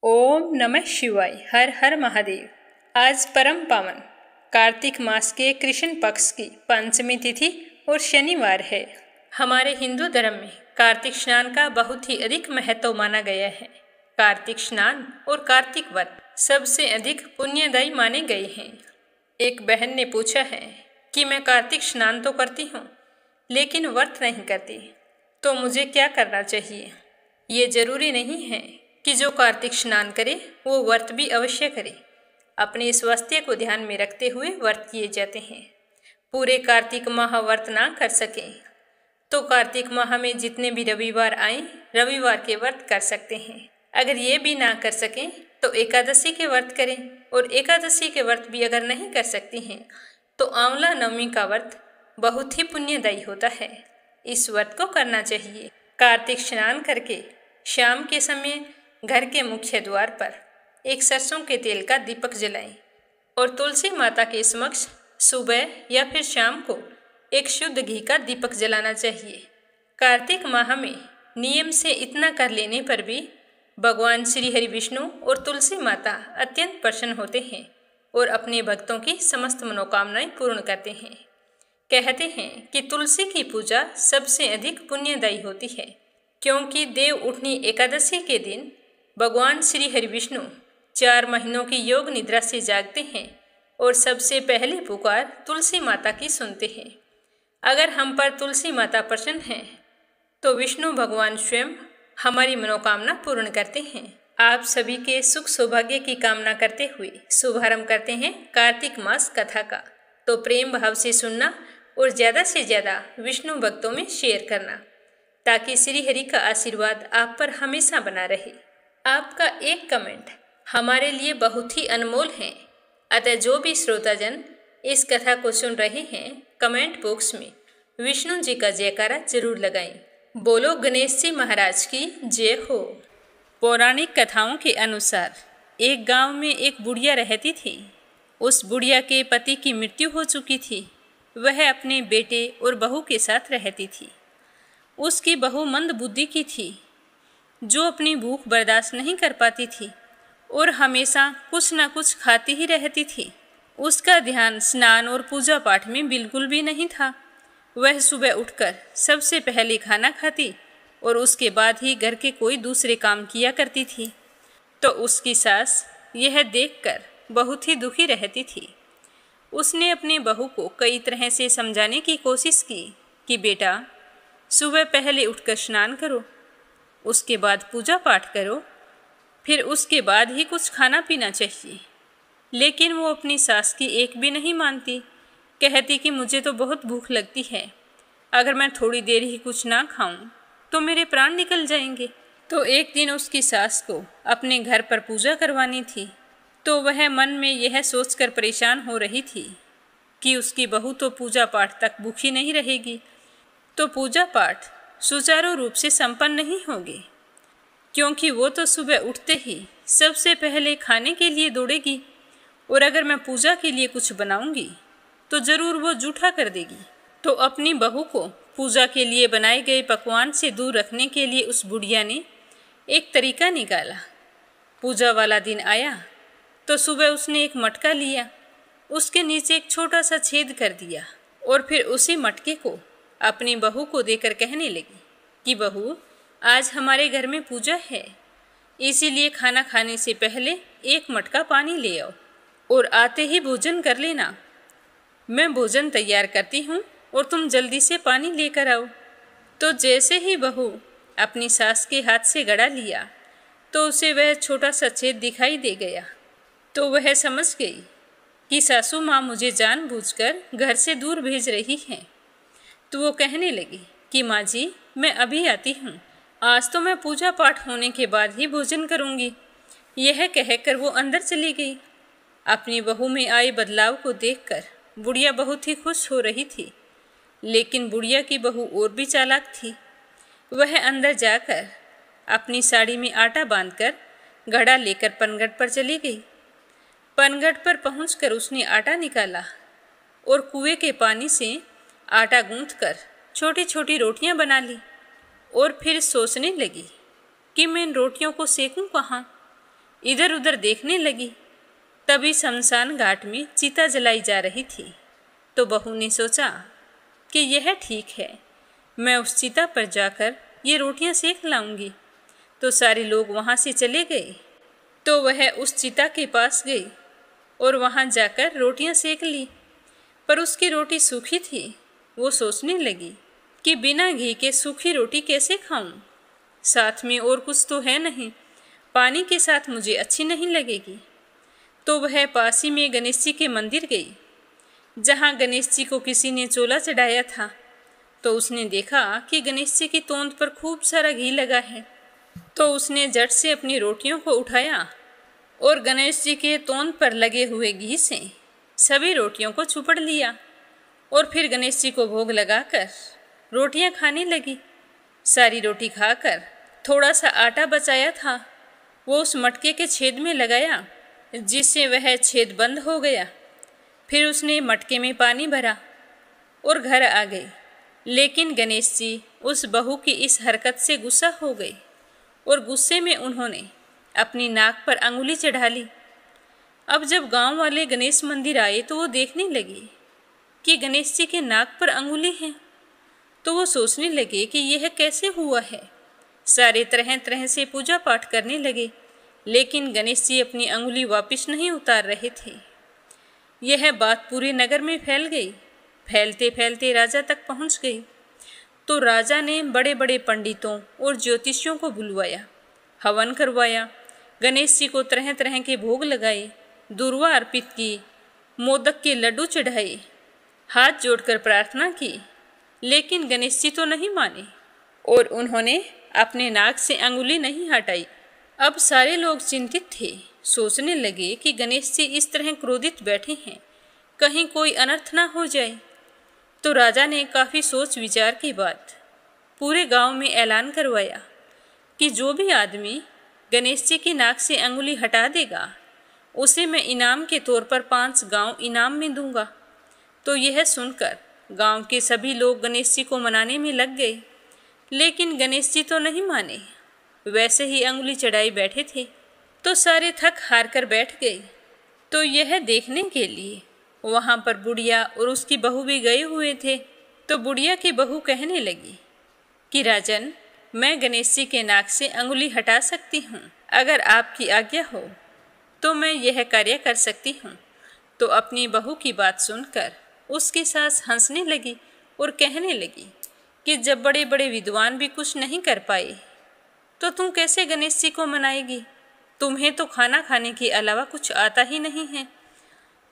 ओम नमः शिवाय। हर हर महादेव। आज परम पावन कार्तिक मास के कृष्ण पक्ष की पंचमी तिथि और शनिवार है। हमारे हिंदू धर्म में कार्तिक स्नान का बहुत ही अधिक महत्व माना गया है। कार्तिक स्नान और कार्तिक व्रत सबसे अधिक पुण्यदायी माने गए हैं। एक बहन ने पूछा है कि मैं कार्तिक स्नान तो करती हूँ लेकिन व्रत नहीं करती, तो मुझे क्या करना चाहिए। ये जरूरी नहीं है कि जो कार्तिक स्नान करे वो व्रत भी अवश्य करे। अपने स्वास्थ्य को ध्यान में रखते हुए व्रत किए जाते हैं। पूरे कार्तिक माह व्रत ना कर सके तो कार्तिक माह में जितने भी रविवार आए रविवार के व्रत कर सकते हैं। अगर ये भी ना कर सकें तो एकादशी के व्रत करें, और एकादशी के व्रत भी अगर नहीं कर सकती हैं तो आंवला नवमी का व्रत बहुत ही पुण्यदायी होता है। इस व्रत को करना चाहिए। कार्तिक स्नान करके शाम के समय घर के मुख्य द्वार पर एक सरसों के तेल का दीपक जलाएं और तुलसी माता के समक्ष सुबह या फिर शाम को एक शुद्ध घी का दीपक जलाना चाहिए। कार्तिक माह में नियम से इतना कर लेने पर भी भगवान श्री हरि विष्णु और तुलसी माता अत्यंत प्रसन्न होते हैं और अपने भक्तों की समस्त मनोकामनाएं पूर्ण करते हैं। कहते हैं कि तुलसी की पूजा सबसे अधिक पुण्यदायी होती है, क्योंकि देव उठनी एकादशी के दिन भगवान श्री हरि विष्णु 4 महीनों की योग निद्रा से जागते हैं और सबसे पहले पुकार तुलसी माता की सुनते हैं। अगर हम पर तुलसी माता प्रसन्न हैं तो विष्णु भगवान स्वयं हमारी मनोकामना पूर्ण करते हैं। आप सभी के सुख सौभाग्य की कामना करते हुए शुभारंभ करते हैं कार्तिक मास कथा का। तो प्रेम भाव से सुनना और ज़्यादा से ज़्यादा विष्णु भक्तों में शेयर करना, ताकि श्री हरि का आशीर्वाद आप पर हमेशा बना रहे। आपका एक कमेंट हमारे लिए बहुत ही अनमोल है, अतः जो भी श्रोताजन इस कथा को सुन रहे हैं कमेंट बॉक्स में विष्णु जी का जयकारा जरूर लगाएं। बोलो गणेश जी महाराज की जय हो। पौराणिक कथाओं के अनुसार एक गांव में एक बुढ़िया रहती थी। उस बुढ़िया के पति की मृत्यु हो चुकी थी। वह अपने बेटे और बहू के साथ रहती थी। उसकी बहू मंद बुद्धि की थी, जो अपनी भूख बर्दाश्त नहीं कर पाती थी और हमेशा कुछ न कुछ खाती ही रहती थी। उसका ध्यान स्नान और पूजा पाठ में बिल्कुल भी नहीं था। वह सुबह उठकर सबसे पहले खाना खाती और उसके बाद ही घर के कोई दूसरे काम किया करती थी। तो उसकी सास यह देखकर बहुत ही दुखी रहती थी। उसने अपने बहू को कई तरह से समझाने की कोशिश की कि बेटा, सुबह पहले उठकर स्नान करो, उसके बाद पूजा पाठ करो, फिर उसके बाद ही कुछ खाना पीना चाहिए। लेकिन वो अपनी सास की एक भी नहीं मानती। कहती कि मुझे तो बहुत भूख लगती है, अगर मैं थोड़ी देर ही कुछ ना खाऊं तो मेरे प्राण निकल जाएंगे। तो एक दिन उसकी सास को अपने घर पर पूजा करवानी थी, तो वह मन में यह सोचकर परेशान हो रही थी कि उसकी बहू तो पूजा पाठ तक भूखी नहीं रहेगी, तो पूजा पाठ सुचारू रूप से संपन्न नहीं होगी, क्योंकि वो तो सुबह उठते ही सबसे पहले खाने के लिए दौड़ेगी, और अगर मैं पूजा के लिए कुछ बनाऊंगी तो ज़रूर वो जूठा कर देगी। तो अपनी बहू को पूजा के लिए बनाए गए पकवान से दूर रखने के लिए उस बुढ़िया ने एक तरीका निकाला। पूजा वाला दिन आया तो सुबह उसने एक मटका लिया, उसके नीचे एक छोटा सा छेद कर दिया और फिर उसी मटके को अपनी बहू को देकर कहने लगी कि बहू, आज हमारे घर में पूजा है, इसीलिए खाना खाने से पहले एक मटका पानी ले आओ और आते ही भोजन कर लेना। मैं भोजन तैयार करती हूँ और तुम जल्दी से पानी लेकर आओ। तो जैसे ही बहू अपनी सास के हाथ से गड़ा लिया तो उसे वह छोटा सा छेद दिखाई दे गया। तो वह समझ गई कि सासू माँ मुझे जानबूझकर घर से दूर भेज रही हैं। तो वो कहने लगी कि माँ जी, मैं अभी आती हूँ, आज तो मैं पूजा पाठ होने के बाद ही भोजन करूँगी। यह कहकर वो अंदर चली गई। अपनी बहू में आए बदलाव को देखकर बुढ़िया बहुत ही खुश हो रही थी, लेकिन बुढ़िया की बहू और भी चालाक थी। वह अंदर जाकर अपनी साड़ी में आटा बांधकर घड़ा लेकर पनघट पर चली गई। पनघट पर पहुंचकर उसने आटा निकाला और कुएं के पानी से आटा गूंथकर छोटी छोटी रोटियां बना ली और फिर सोचने लगी कि मैं इन रोटियों को सेकूं कहाँ। इधर उधर देखने लगी। तभी शमशान घाट में चिता जलाई जा रही थी। तो बहू ने सोचा कि यह ठीक है, मैं उस चिता पर जाकर ये रोटियां सेक लाऊंगी। तो सारे लोग वहाँ से चले गए। तो वह उस चिता के पास गई और वहाँ जाकर रोटियां सेक ली। पर उसकी रोटी सूखी थी। वो सोचने लगी कि बिना घी के सूखी रोटी कैसे खाऊं? साथ में और कुछ तो है नहीं, पानी के साथ मुझे अच्छी नहीं लगेगी। तो वह पास ही में गणेश जी के मंदिर गई, जहाँ गणेश जी को किसी ने चोला चढ़ाया था। तो उसने देखा कि गणेश जी की तोंद पर खूब सारा घी लगा है। तो उसने झट से अपनी रोटियों को उठाया और गणेश जी के तोंद पर लगे हुए घी से सभी रोटियों को चुपड़ लिया और फिर गणेश जी को भोग लगाकर रोटियां खाने लगी। सारी रोटी खाकर थोड़ा सा आटा बचाया था, वो उस मटके के छेद में लगाया, जिससे वह छेद बंद हो गया। फिर उसने मटके में पानी भरा और घर आ गई। लेकिन गणेश जी उस बहू की इस हरकत से गुस्सा हो गए और गुस्से में उन्होंने अपनी नाक पर अंगुली चढ़ा ली। अब जब गांव वाले गणेश मंदिर आए तो वो देखने लगे कि गणेश जी के नाक पर अंगुली है। तो वो सोचने लगे कि यह कैसे हुआ है। सारे तरह तरह से पूजा पाठ करने लगे, लेकिन गणेश जी अपनी अंगुली वापस नहीं उतार रहे थे। यह बात पूरे नगर में फैल गई। फैलते फैलते राजा तक पहुंच गई। तो राजा ने बड़े बड़े पंडितों और ज्योतिषियों को बुलवाया, हवन करवाया, गणेश जी को तरह तरह के भोग लगाए, दूर्वा अर्पित की, मोदक के लड्डू चढ़ाए, हाथ जोड़कर प्रार्थना की। लेकिन गणेश जी तो नहीं माने और उन्होंने अपने नाक से अंगुली नहीं हटाई। अब सारे लोग चिंतित थे, सोचने लगे कि गणेश जी इस तरह क्रोधित बैठे हैं, कहीं कोई अनर्थ ना हो जाए। तो राजा ने काफ़ी सोच विचार के बाद पूरे गांव में ऐलान करवाया कि जो भी आदमी गणेश जी की नाक से अंगुली हटा देगा, उसे मैं इनाम के तौर पर 5 गांव इनाम में दूंगा। तो यह सुनकर गांव के सभी लोग गणेश जी को मनाने में लग गए। लेकिन गणेश जी तो नहीं माने, वैसे ही अंगुली चढ़ाई बैठे थे। तो सारे थक हार कर बैठ गए। तो यह देखने के लिए वहाँ पर बुढ़िया और उसकी बहू भी गए हुए थे। तो बुढ़िया की बहू कहने लगी कि राजन, मैं गणेश जी के नाक से अंगुली हटा सकती हूँ, अगर आपकी आज्ञा हो तो मैं यह कार्य कर सकती हूँ। तो अपनी बहू की बात सुनकर उसकी सास हंसने लगी और कहने लगी कि जब बड़े बड़े विद्वान भी कुछ नहीं कर पाए तो तुम कैसे गणेश जी को मनाएगी? तुम्हें तो खाना खाने के अलावा कुछ आता ही नहीं है।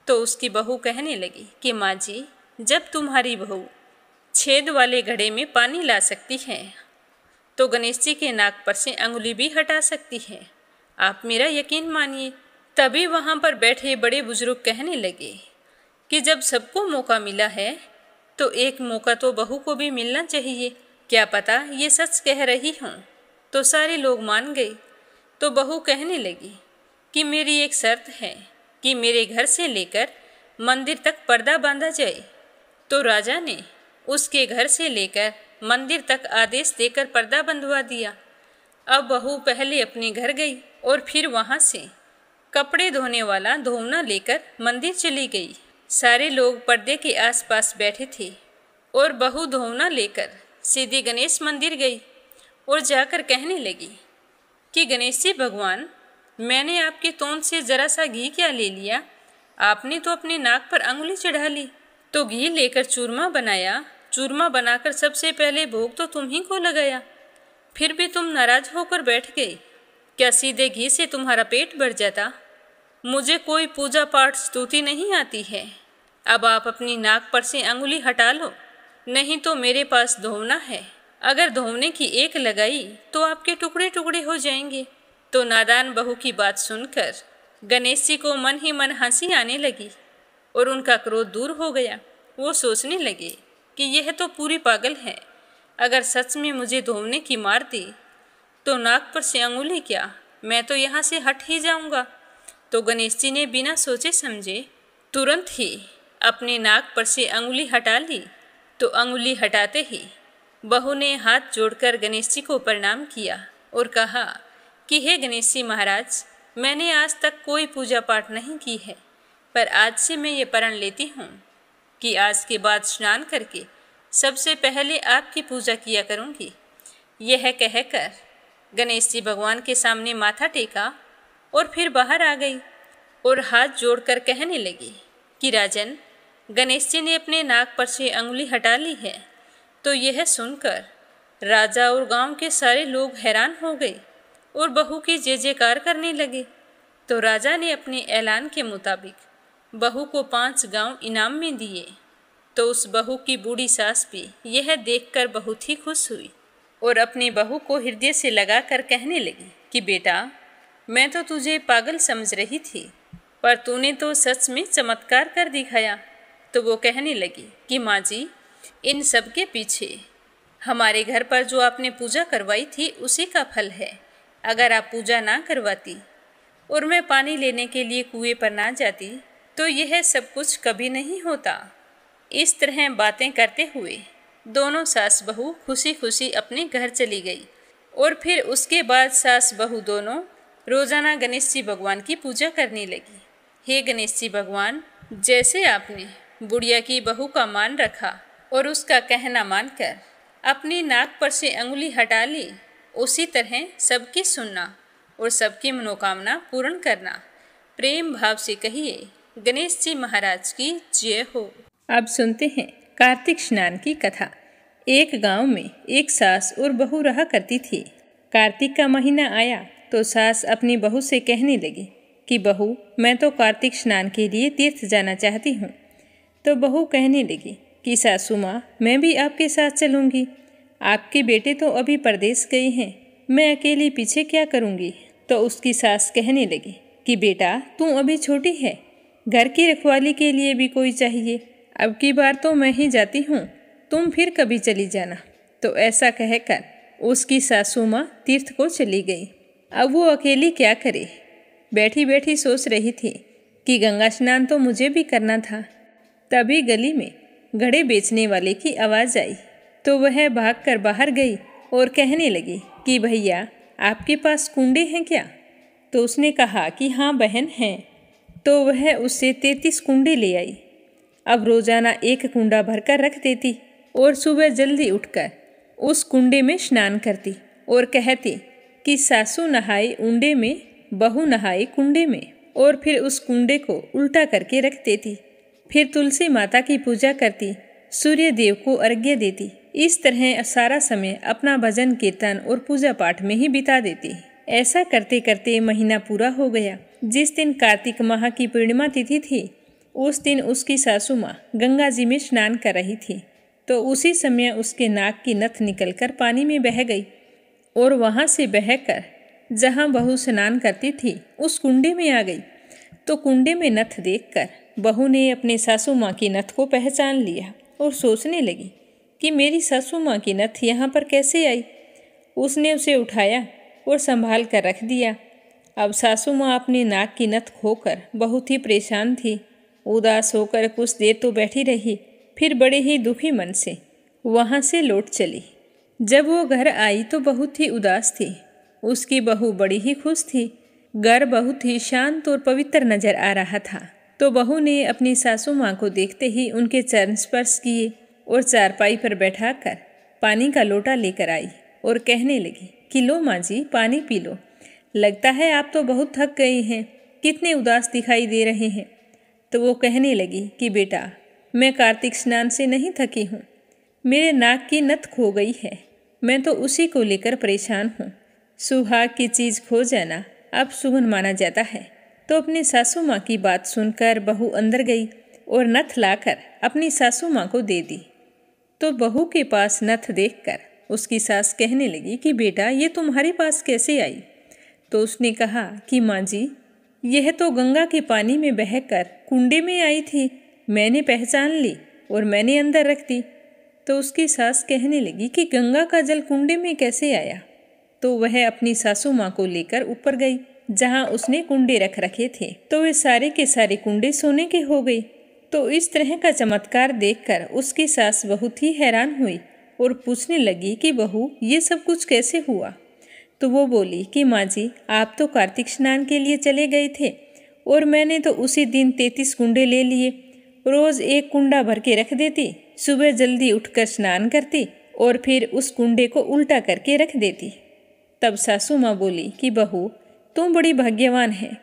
तो उसकी बहू कहने लगी कि माँ जी, जब तुम्हारी बहू छेद वाले घड़े में पानी ला सकती है तो गणेश जी के नाक पर से अंगुली भी हटा सकती है, आप मेरा यकीन मानिए। तभी वहाँ पर बैठे बड़े बुजुर्ग कहने लगे कि जब सबको मौका मिला है तो एक मौका तो बहू को भी मिलना चाहिए, क्या पता ये सच कह रही हूँ। तो सारे लोग मान गए। तो बहू कहने लगी कि मेरी एक शर्त है कि मेरे घर से लेकर मंदिर तक पर्दा बांधा जाए। तो राजा ने उसके घर से लेकर मंदिर तक आदेश देकर पर्दा बंधवा दिया। अब बहू पहले अपने घर गई और फिर वहाँ से कपड़े धोने वाला धोवना लेकर मंदिर चली गई। सारे लोग पर्दे के आसपास बैठे थे और बहू धोवना लेकर सीधे गणेश मंदिर गई और जाकर कहने लगी कि गणेश जी भगवान, मैंने आपके तोंद से जरा सा घी क्या ले लिया, आपने तो अपने नाक पर अंगुली चढ़ा ली। तो घी लेकर चूरमा बनाया, चूरमा बनाकर सबसे पहले भोग तो तुम ही को लगाया, फिर भी तुम नाराज होकर बैठ गए। क्या सीधे घी से तुम्हारा पेट भर जाता? मुझे कोई पूजा पाठ स्तुति नहीं आती है। अब आप अपनी नाक पर से अंगुली हटा लो, नहीं तो मेरे पास धोवना है, अगर धोवने की एक लगाई तो आपके टुकड़े टुकड़े हो जाएंगे। तो नादान बहू की बात सुनकर गणेश जी को मन ही मन हंसी आने लगी और उनका क्रोध दूर हो गया। वो सोचने लगे कि यह तो पूरी पागल है, अगर सच में मुझे धोवने की मार दी तो नाक पर से अंगुली क्या, मैं तो यहाँ से हट ही जाऊँगा। तो गणेश जी ने बिना सोचे समझे तुरंत ही अपने नाक पर से अंगुली हटा ली। तो अंगुली हटाते ही बहू ने हाथ जोड़कर गणेश जी को प्रणाम किया और कहा कि हे गणेश जी महाराज, मैंने आज तक कोई पूजा पाठ नहीं की है, पर आज से मैं ये प्रण लेती हूँ कि आज के बाद स्नान करके सबसे पहले आपकी पूजा किया करूँगी। यह कहकर गणेश जी भगवान के सामने माथा टेका और फिर बाहर आ गई और हाथ जोड़कर कहने लगी कि राजन, गणेश जी ने अपने नाक पर से अंगुली हटा ली है। तो यह सुनकर राजा और गांव के सारे लोग हैरान हो गए और बहू की जय जयकार करने लगे। तो राजा ने अपने ऐलान के मुताबिक बहू को 5 गांव इनाम में दिए। तो उस बहू की बूढ़ी सास भी यह देखकर बहुत ही खुश हुई और अपनी बहू को हृदय से लगाकर कहने लगी कि बेटा, मैं तो तुझे पागल समझ रही थी, पर तूने तो सच में चमत्कार कर दिखाया। तो वो कहने लगी कि माँ जी, इन सब के पीछे हमारे घर पर जो आपने पूजा करवाई थी उसी का फल है। अगर आप पूजा ना करवाती और मैं पानी लेने के लिए कुएं पर ना जाती तो यह सब कुछ कभी नहीं होता। इस तरह बातें करते हुए दोनों सास बहू खुशी खुशी अपने घर चली गई और फिर उसके बाद सास बहू दोनों रोजाना गणेश जी भगवान की पूजा करने लगी। हे गणेश जी भगवान, जैसे आपने बुढ़िया की बहू का मान रखा और उसका कहना मानकर अपनी नाक पर से अंगुली हटा ली, उसी तरह सबकी सुनना और सबकी मनोकामना पूर्ण करना। प्रेम भाव से कहिए गणेश जी महाराज की जय हो। अब सुनते हैं कार्तिक स्नान की कथा। एक गांव में एक सास और बहू रहा करती थी। कार्तिक का महीना आया तो सास अपनी बहू से कहने लगी कि बहू, मैं तो कार्तिक स्नान के लिए तीर्थ जाना चाहती हूँ। तो बहू कहने लगी कि सासू माँ, मैं भी आपके साथ चलूँगी। आपके बेटे तो अभी परदेश गए हैं, मैं अकेली पीछे क्या करूँगी। तो उसकी सास कहने लगी कि बेटा, तू अभी छोटी है, घर की रखवाली के लिए भी कोई चाहिए। अब की बार तो मैं ही जाती हूँ, तुम फिर कभी चली जाना। तो ऐसा कहकर उसकी सासू माँ तीर्थ को चली गई। अब वो अकेली क्या करे। बैठी बैठी सोच रही थी कि गंगा स्नान तो मुझे भी करना था। तभी गली में घड़े बेचने वाले की आवाज़ आई तो वह भागकर बाहर गई और कहने लगी कि भैया, आपके पास कुंडे हैं क्या। तो उसने कहा कि हाँ बहन हैं। तो वह उससे 33 कुंडे ले आई। अब रोजाना एक कुंडा भरकर रख देती और सुबह जल्दी उठकर उस कुंडे में स्नान करती और कहती कि सासू नहाए उंडे में, बहू नहाए कुंडे में, और फिर उस कुंडे को उल्टा करके रख देती। फिर तुलसी माता की पूजा करती, सूर्य देव को अर्घ्य देती। इस तरह सारा समय अपना भजन कीर्तन और पूजा पाठ में ही बिता देती। ऐसा करते करते महीना पूरा हो गया। जिस दिन कार्तिक माह की पूर्णिमा तिथि थी, उस दिन उसकी सासू माँ गंगा जी में स्नान कर रही थी। तो उसी समय उसके नाक की नथ निकलकर पानी में बह गई और वहाँ से बहकर जहाँ बहू स्नान करती थी उस कुंडे में आ गई। तो कुंडे में नथ देखकर बहू ने अपने सासू माँ की नथ को पहचान लिया और सोचने लगी कि मेरी सासू माँ की नथ यहाँ पर कैसे आई। उसने उसे उठाया और संभाल कर रख दिया। अब सासू माँ अपने नाक की नथ खोकर बहुत ही परेशान थी। उदास होकर कुछ देर तो बैठी रही, फिर बड़े ही दुखी मन से वहाँ से लौट चली। जब वो घर आई तो बहुत ही उदास थी। उसकी बहू बड़ी ही खुश थी। घर बहुत ही शांत और पवित्र नजर आ रहा था। तो बहू ने अपनी सासू माँ को देखते ही उनके चरण स्पर्श किए और चारपाई पर बैठाकर पानी का लोटा लेकर आई और कहने लगी कि लो माँ जी, पानी पी लो। लगता है आप तो बहुत थक गए हैं, कितने उदास दिखाई दे रहे हैं। तो वो कहने लगी कि बेटा, मैं कार्तिक स्नान से नहीं थकी हूँ, मेरे नाक की नथ खो गई है, मैं तो उसी को लेकर परेशान हूँ। सुहाग की चीज़ खो जाना अब शुभ माना जाता है। तो अपनी सासू माँ की बात सुनकर बहू अंदर गई और नथ लाकर अपनी सासू माँ को दे दी। तो बहू के पास नथ देखकर उसकी सास कहने लगी कि बेटा, ये तुम्हारे पास कैसे आई। तो उसने कहा कि माँ जी, यह तो गंगा के पानी में बहकर कुंडे में आई थी, मैंने पहचान ली और मैंने अंदर रख दी। तो उसकी सास कहने लगी कि गंगा का जल कुंडे में कैसे आया। तो वह अपनी सासू माँ को लेकर ऊपर गई जहाँ उसने कुंडे रख रखे थे। तो वे सारे के सारे कुंडे सोने के हो गए। तो इस तरह का चमत्कार देखकर उसकी सास बहुत ही हैरान हुई और पूछने लगी कि बहू, ये सब कुछ कैसे हुआ। तो वो बोली कि माँ जी, आप तो कार्तिक स्नान के लिए चले गए थे और मैंने तो उसी दिन 33 कुंडे ले लिए। रोज एक कुंडा भर के रख देती, सुबह जल्दी उठकर स्नान करती और फिर उस कुंडे को उल्टा करके रख देती। तब सासू माँ बोली कि बहू, तुम बड़ी भाग्यवान है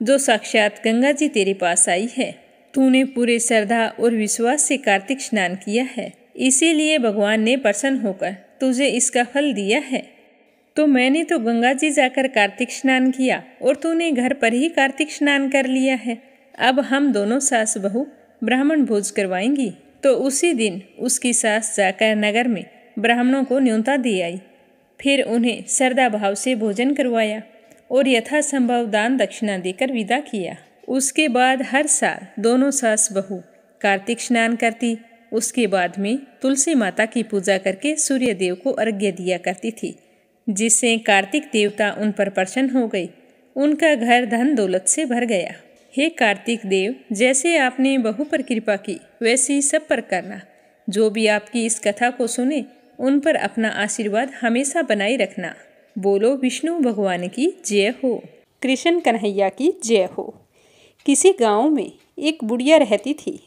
जो साक्षात गंगा जी तेरे पास आई है। तूने पूरे श्रद्धा और विश्वास से कार्तिक स्नान किया है, इसीलिए भगवान ने प्रसन्न होकर तुझे इसका फल दिया है। तो मैंने तो गंगा जी जाकर कार्तिक स्नान किया और तूने घर पर ही कार्तिक स्नान कर लिया है। अब हम दोनों सास बहू ब्राह्मण भोज करवाएंगी। तो उसी दिन उसकी सास जाकर नगर में ब्राह्मणों को न्योता दे आई। फिर उन्हें श्रद्धा भाव से भोजन करवाया और यथासंभव दान दक्षिणा देकर विदा किया। उसके बाद हर साल दोनों सास बहू कार्तिक स्नान करती। उसके बाद में तुलसी माता की पूजा करके सूर्य देव को अर्घ्य दिया करती थी, जिससे कार्तिक देवता उन पर प्रसन्न हो गई। उनका घर धन दौलत से भर गया। हे कार्तिक देव, जैसे आपने बहू पर कृपा की वैसे ही सब पर करना। जो भी आपकी इस कथा को सुने उन पर अपना आशीर्वाद हमेशा बनाए रखना। बोलो विष्णु भगवान की जय हो, कृष्ण कन्हैया की जय हो। किसी गांव में एक बुढ़िया रहती थी।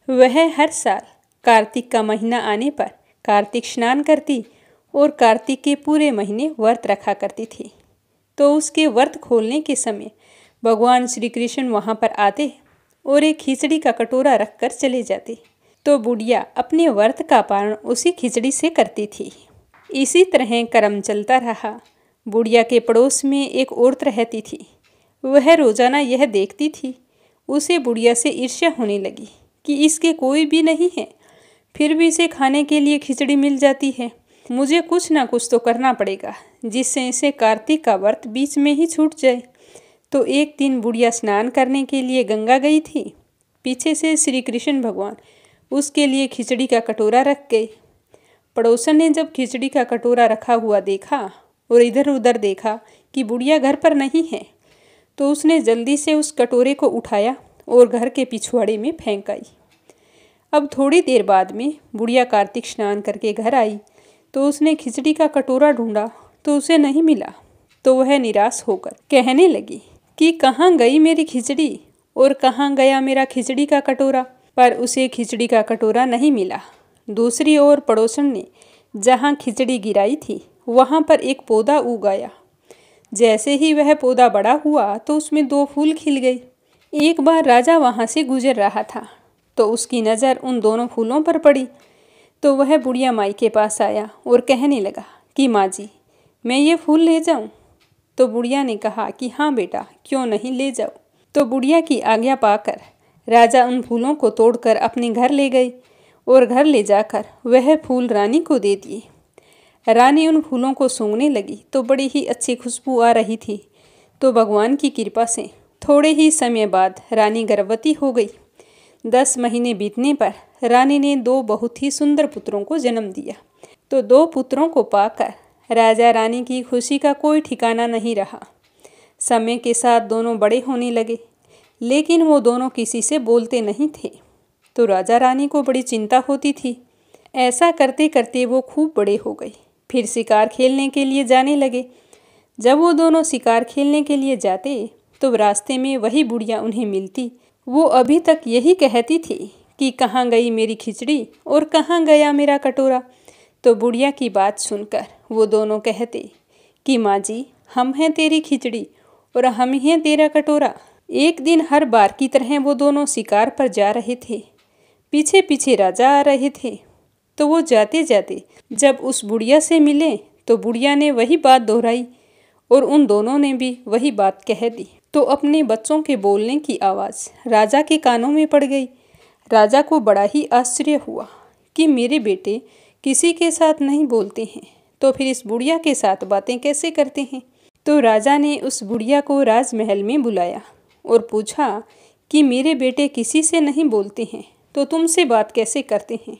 वह हर साल कार्तिक का महीना आने पर कार्तिक स्नान करती और कार्तिक के पूरे महीने व्रत रखा करती थी। तो उसके व्रत खोलने के समय भगवान श्री कृष्ण वहाँ पर आते और एक खिचड़ी का कटोरा रखकर चले जाते। तो बुढ़िया अपने व्रत का पारण उसी खिचड़ी से करती थी। इसी तरह कर्म चलता रहा। बुढ़िया के पड़ोस में एक औरत रहती थी। वह रोजाना यह देखती थी। उसे बुढ़िया से ईर्ष्या होने लगी कि इसके कोई भी नहीं है, फिर भी इसे खाने के लिए खिचड़ी मिल जाती है। मुझे कुछ ना कुछ तो करना पड़ेगा जिससे इसे कार्तिक का व्रत बीच में ही छूट जाए। तो एक दिन बुढ़िया स्नान करने के लिए गंगा गई थी। पीछे से श्री कृष्ण भगवान उसके लिए खिचड़ी का कटोरा रख गए। पड़ोसन ने जब खिचड़ी का कटोरा रखा हुआ देखा और इधर उधर देखा कि बुढ़िया घर पर नहीं है, तो उसने जल्दी से उस कटोरे को उठाया और घर के पिछवाड़े में फेंक आई। अब थोड़ी देर बाद में बुढ़िया कार्तिक स्नान करके घर आई तो उसने खिचड़ी का कटोरा ढूंढा तो उसे नहीं मिला। तो वह निराश होकर कहने लगी कि कहाँ गई मेरी खिचड़ी और कहाँ गया मेरा खिचड़ी का कटोरा। पर उसे खिचड़ी का कटोरा नहीं मिला। दूसरी ओर पड़ोसन ने जहाँ खिचड़ी गिराई थी वहाँ पर एक पौधा उगाया। जैसे ही वह पौधा बड़ा हुआ तो उसमें 2 फूल खिल गए। एक बार राजा वहाँ से गुजर रहा था तो उसकी नज़र उन दोनों फूलों पर पड़ी। तो वह बुढ़िया माई के पास आया और कहने लगा कि माँ जी, मैं ये फूल ले जाऊँ? तो बुढ़िया ने कहा कि हाँ बेटा, क्यों नहीं, ले जाओ। तो बुढ़िया की आज्ञा पाकर राजा उन फूलों को तोड़कर अपने घर ले गई और घर ले जाकर वह फूल रानी को दे दिए। रानी उन फूलों को सूंघने लगी तो बड़ी ही अच्छी खुशबू आ रही थी। तो भगवान की कृपा से थोड़े ही समय बाद रानी गर्भवती हो गई। 10 महीने बीतने पर रानी ने 2 बहुत ही सुंदर पुत्रों को जन्म दिया। तो 2 पुत्रों को पाकर राजा रानी की खुशी का कोई ठिकाना नहीं रहा। समय के साथ दोनों बड़े होने लगे, लेकिन वो दोनों किसी से बोलते नहीं थे। तो राजा रानी को बड़ी चिंता होती थी। ऐसा करते करते वो खूब बड़े हो गए। फिर शिकार खेलने के लिए जाने लगे। जब वो दोनों शिकार खेलने के लिए जाते तो रास्ते में वही बुढ़िया उन्हें मिलती। वो अभी तक यही कहती थी कि कहाँ गई मेरी खिचड़ी और कहाँ गया मेरा कटोरा। तो बुढ़िया की बात सुनकर वो दोनों कहते कि माँ जी, हम हैं तेरी खिचड़ी और हम ही हैं तेरा कटोरा। एक दिन हर बार की तरह वो दोनों शिकार पर जा रहे थे। पीछे पीछे राजा आ रहे थे। तो वो जाते जाते जब उस बुढ़िया से मिले तो बुढ़िया ने वही बात दोहराई और उन दोनों ने भी वही बात कह दी। तो अपने बच्चों के बोलने की आवाज़ राजा के कानों में पड़ गई। राजा को बड़ा ही आश्चर्य हुआ कि मेरे बेटे किसी के साथ नहीं बोलते हैं, तो फिर इस बुढ़िया के साथ बातें कैसे करते हैं। तो राजा ने उस बुढ़िया को राजमहल में बुलाया और पूछा कि मेरे बेटे किसी से नहीं बोलते हैं तो तुमसे बात कैसे करते हैं।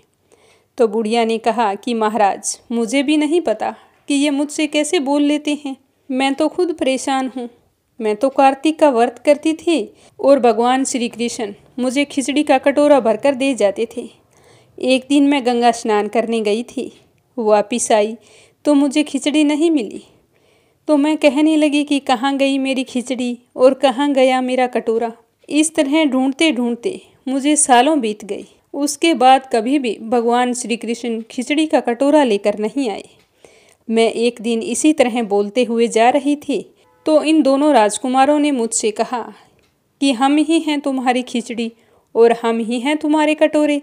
तो बुढ़िया ने कहा कि महाराज, मुझे भी नहीं पता कि ये मुझसे कैसे बोल लेते हैं। मैं तो खुद परेशान हूँ। मैं तो कार्तिक का व्रत करती थी और भगवान श्री कृष्ण मुझे खिचड़ी का कटोरा भरकर दे जाते थे। एक दिन मैं गंगा स्नान करने गई थी, वापिस आई तो मुझे खिचड़ी नहीं मिली। तो मैं कहने लगी कि कहाँ गई मेरी खिचड़ी और कहाँ गया मेरा कटोरा। इस तरह ढूंढते ढूंढते मुझे सालों बीत गई। उसके बाद कभी भी भगवान श्री कृष्ण खिचड़ी का कटोरा लेकर नहीं आए। मैं एक दिन इसी तरह बोलते हुए जा रही थी तो इन दोनों राजकुमारों ने मुझसे कहा कि हम ही हैं तुम्हारी खिचड़ी और हम ही हैं तुम्हारे कटोरे।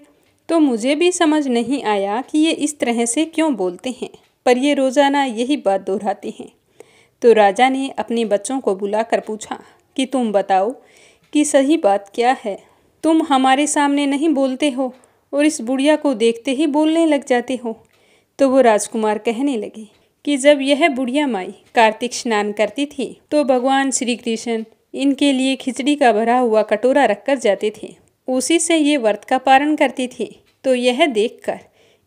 तो मुझे भी समझ नहीं आया कि ये इस तरह से क्यों बोलते हैं, पर ये रोज़ाना यही बात दोहराते हैं। तो राजा ने अपने बच्चों को बुलाकर पूछा कि तुम बताओ कि सही बात क्या है। तुम हमारे सामने नहीं बोलते हो और इस बुढ़िया को देखते ही बोलने लग जाते हो। तो वो राजकुमार कहने लगे कि जब यह बुढ़िया माई कार्तिक स्नान करती थी तो भगवान श्री कृष्ण इनके लिए खिचड़ी का भरा हुआ कटोरा रखकर जाते थे। उसी से ये व्रत का पारण करती थी। तो यह देखकर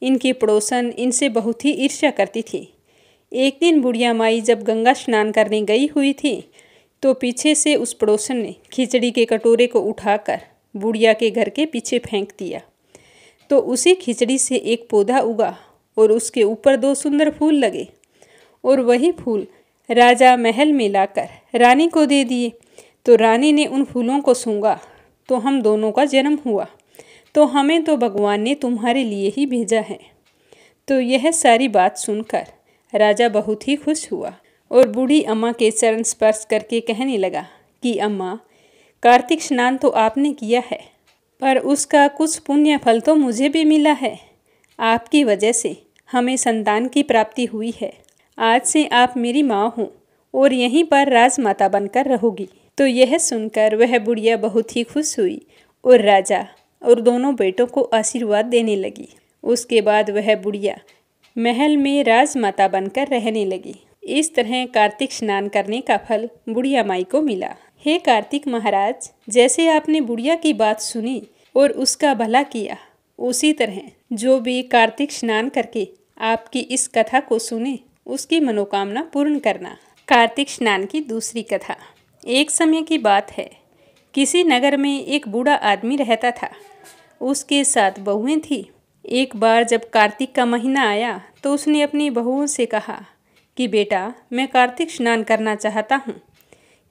इनकी पड़ोसन इनसे बहुत ही ईर्ष्या करती थी। एक दिन बुढ़िया माई जब गंगा स्नान करने गई हुई थी तो पीछे से उस पड़ोसन ने खिचड़ी के कटोरे को उठाकर बुढ़िया के घर के पीछे फेंक दिया। तो उसी खिचड़ी से एक पौधा उगा और उसके ऊपर 2 सुंदर फूल लगे और वही फूल राजा महल में लाकर रानी को दे दिए। तो रानी ने उन फूलों को सूंघा तो हम दोनों का जन्म हुआ। तो हमें तो भगवान ने तुम्हारे लिए ही भेजा है। तो यह सारी बात सुनकर राजा बहुत ही खुश हुआ और बूढ़ी अम्मा के चरण स्पर्श करके कहने लगा कि अम्मा, कार्तिक स्नान तो आपने किया है पर उसका कुछ पुण्य फल तो मुझे भी मिला है। आपकी वजह से हमें संतान की प्राप्ति हुई है। आज से आप मेरी माँ हो और यहीं पर राजमाता बनकर रहोगी। तो यह सुनकर वह बुढ़िया बहुत ही खुश हुई और राजा और दोनों बेटों को आशीर्वाद देने लगी। उसके बाद वह बुढ़िया महल में राजमाता बनकर रहने लगी। इस तरह कार्तिक स्नान करने का फल बुढ़िया माई को मिला। हे कार्तिक महाराज, जैसे आपने बुढ़िया की बात सुनी और उसका भला किया, उसी तरह जो भी कार्तिक स्नान करके आपकी इस कथा को सुने उसकी मनोकामना पूर्ण करना। कार्तिक स्नान की दूसरी कथा। एक समय की बात है, किसी नगर में एक बूढ़ा आदमी रहता था। उसके 7 बहुएं थीं। एक बार जब कार्तिक का महीना आया तो उसने अपनी बहुओं से कहा कि बेटा, मैं कार्तिक स्नान करना चाहता हूँ,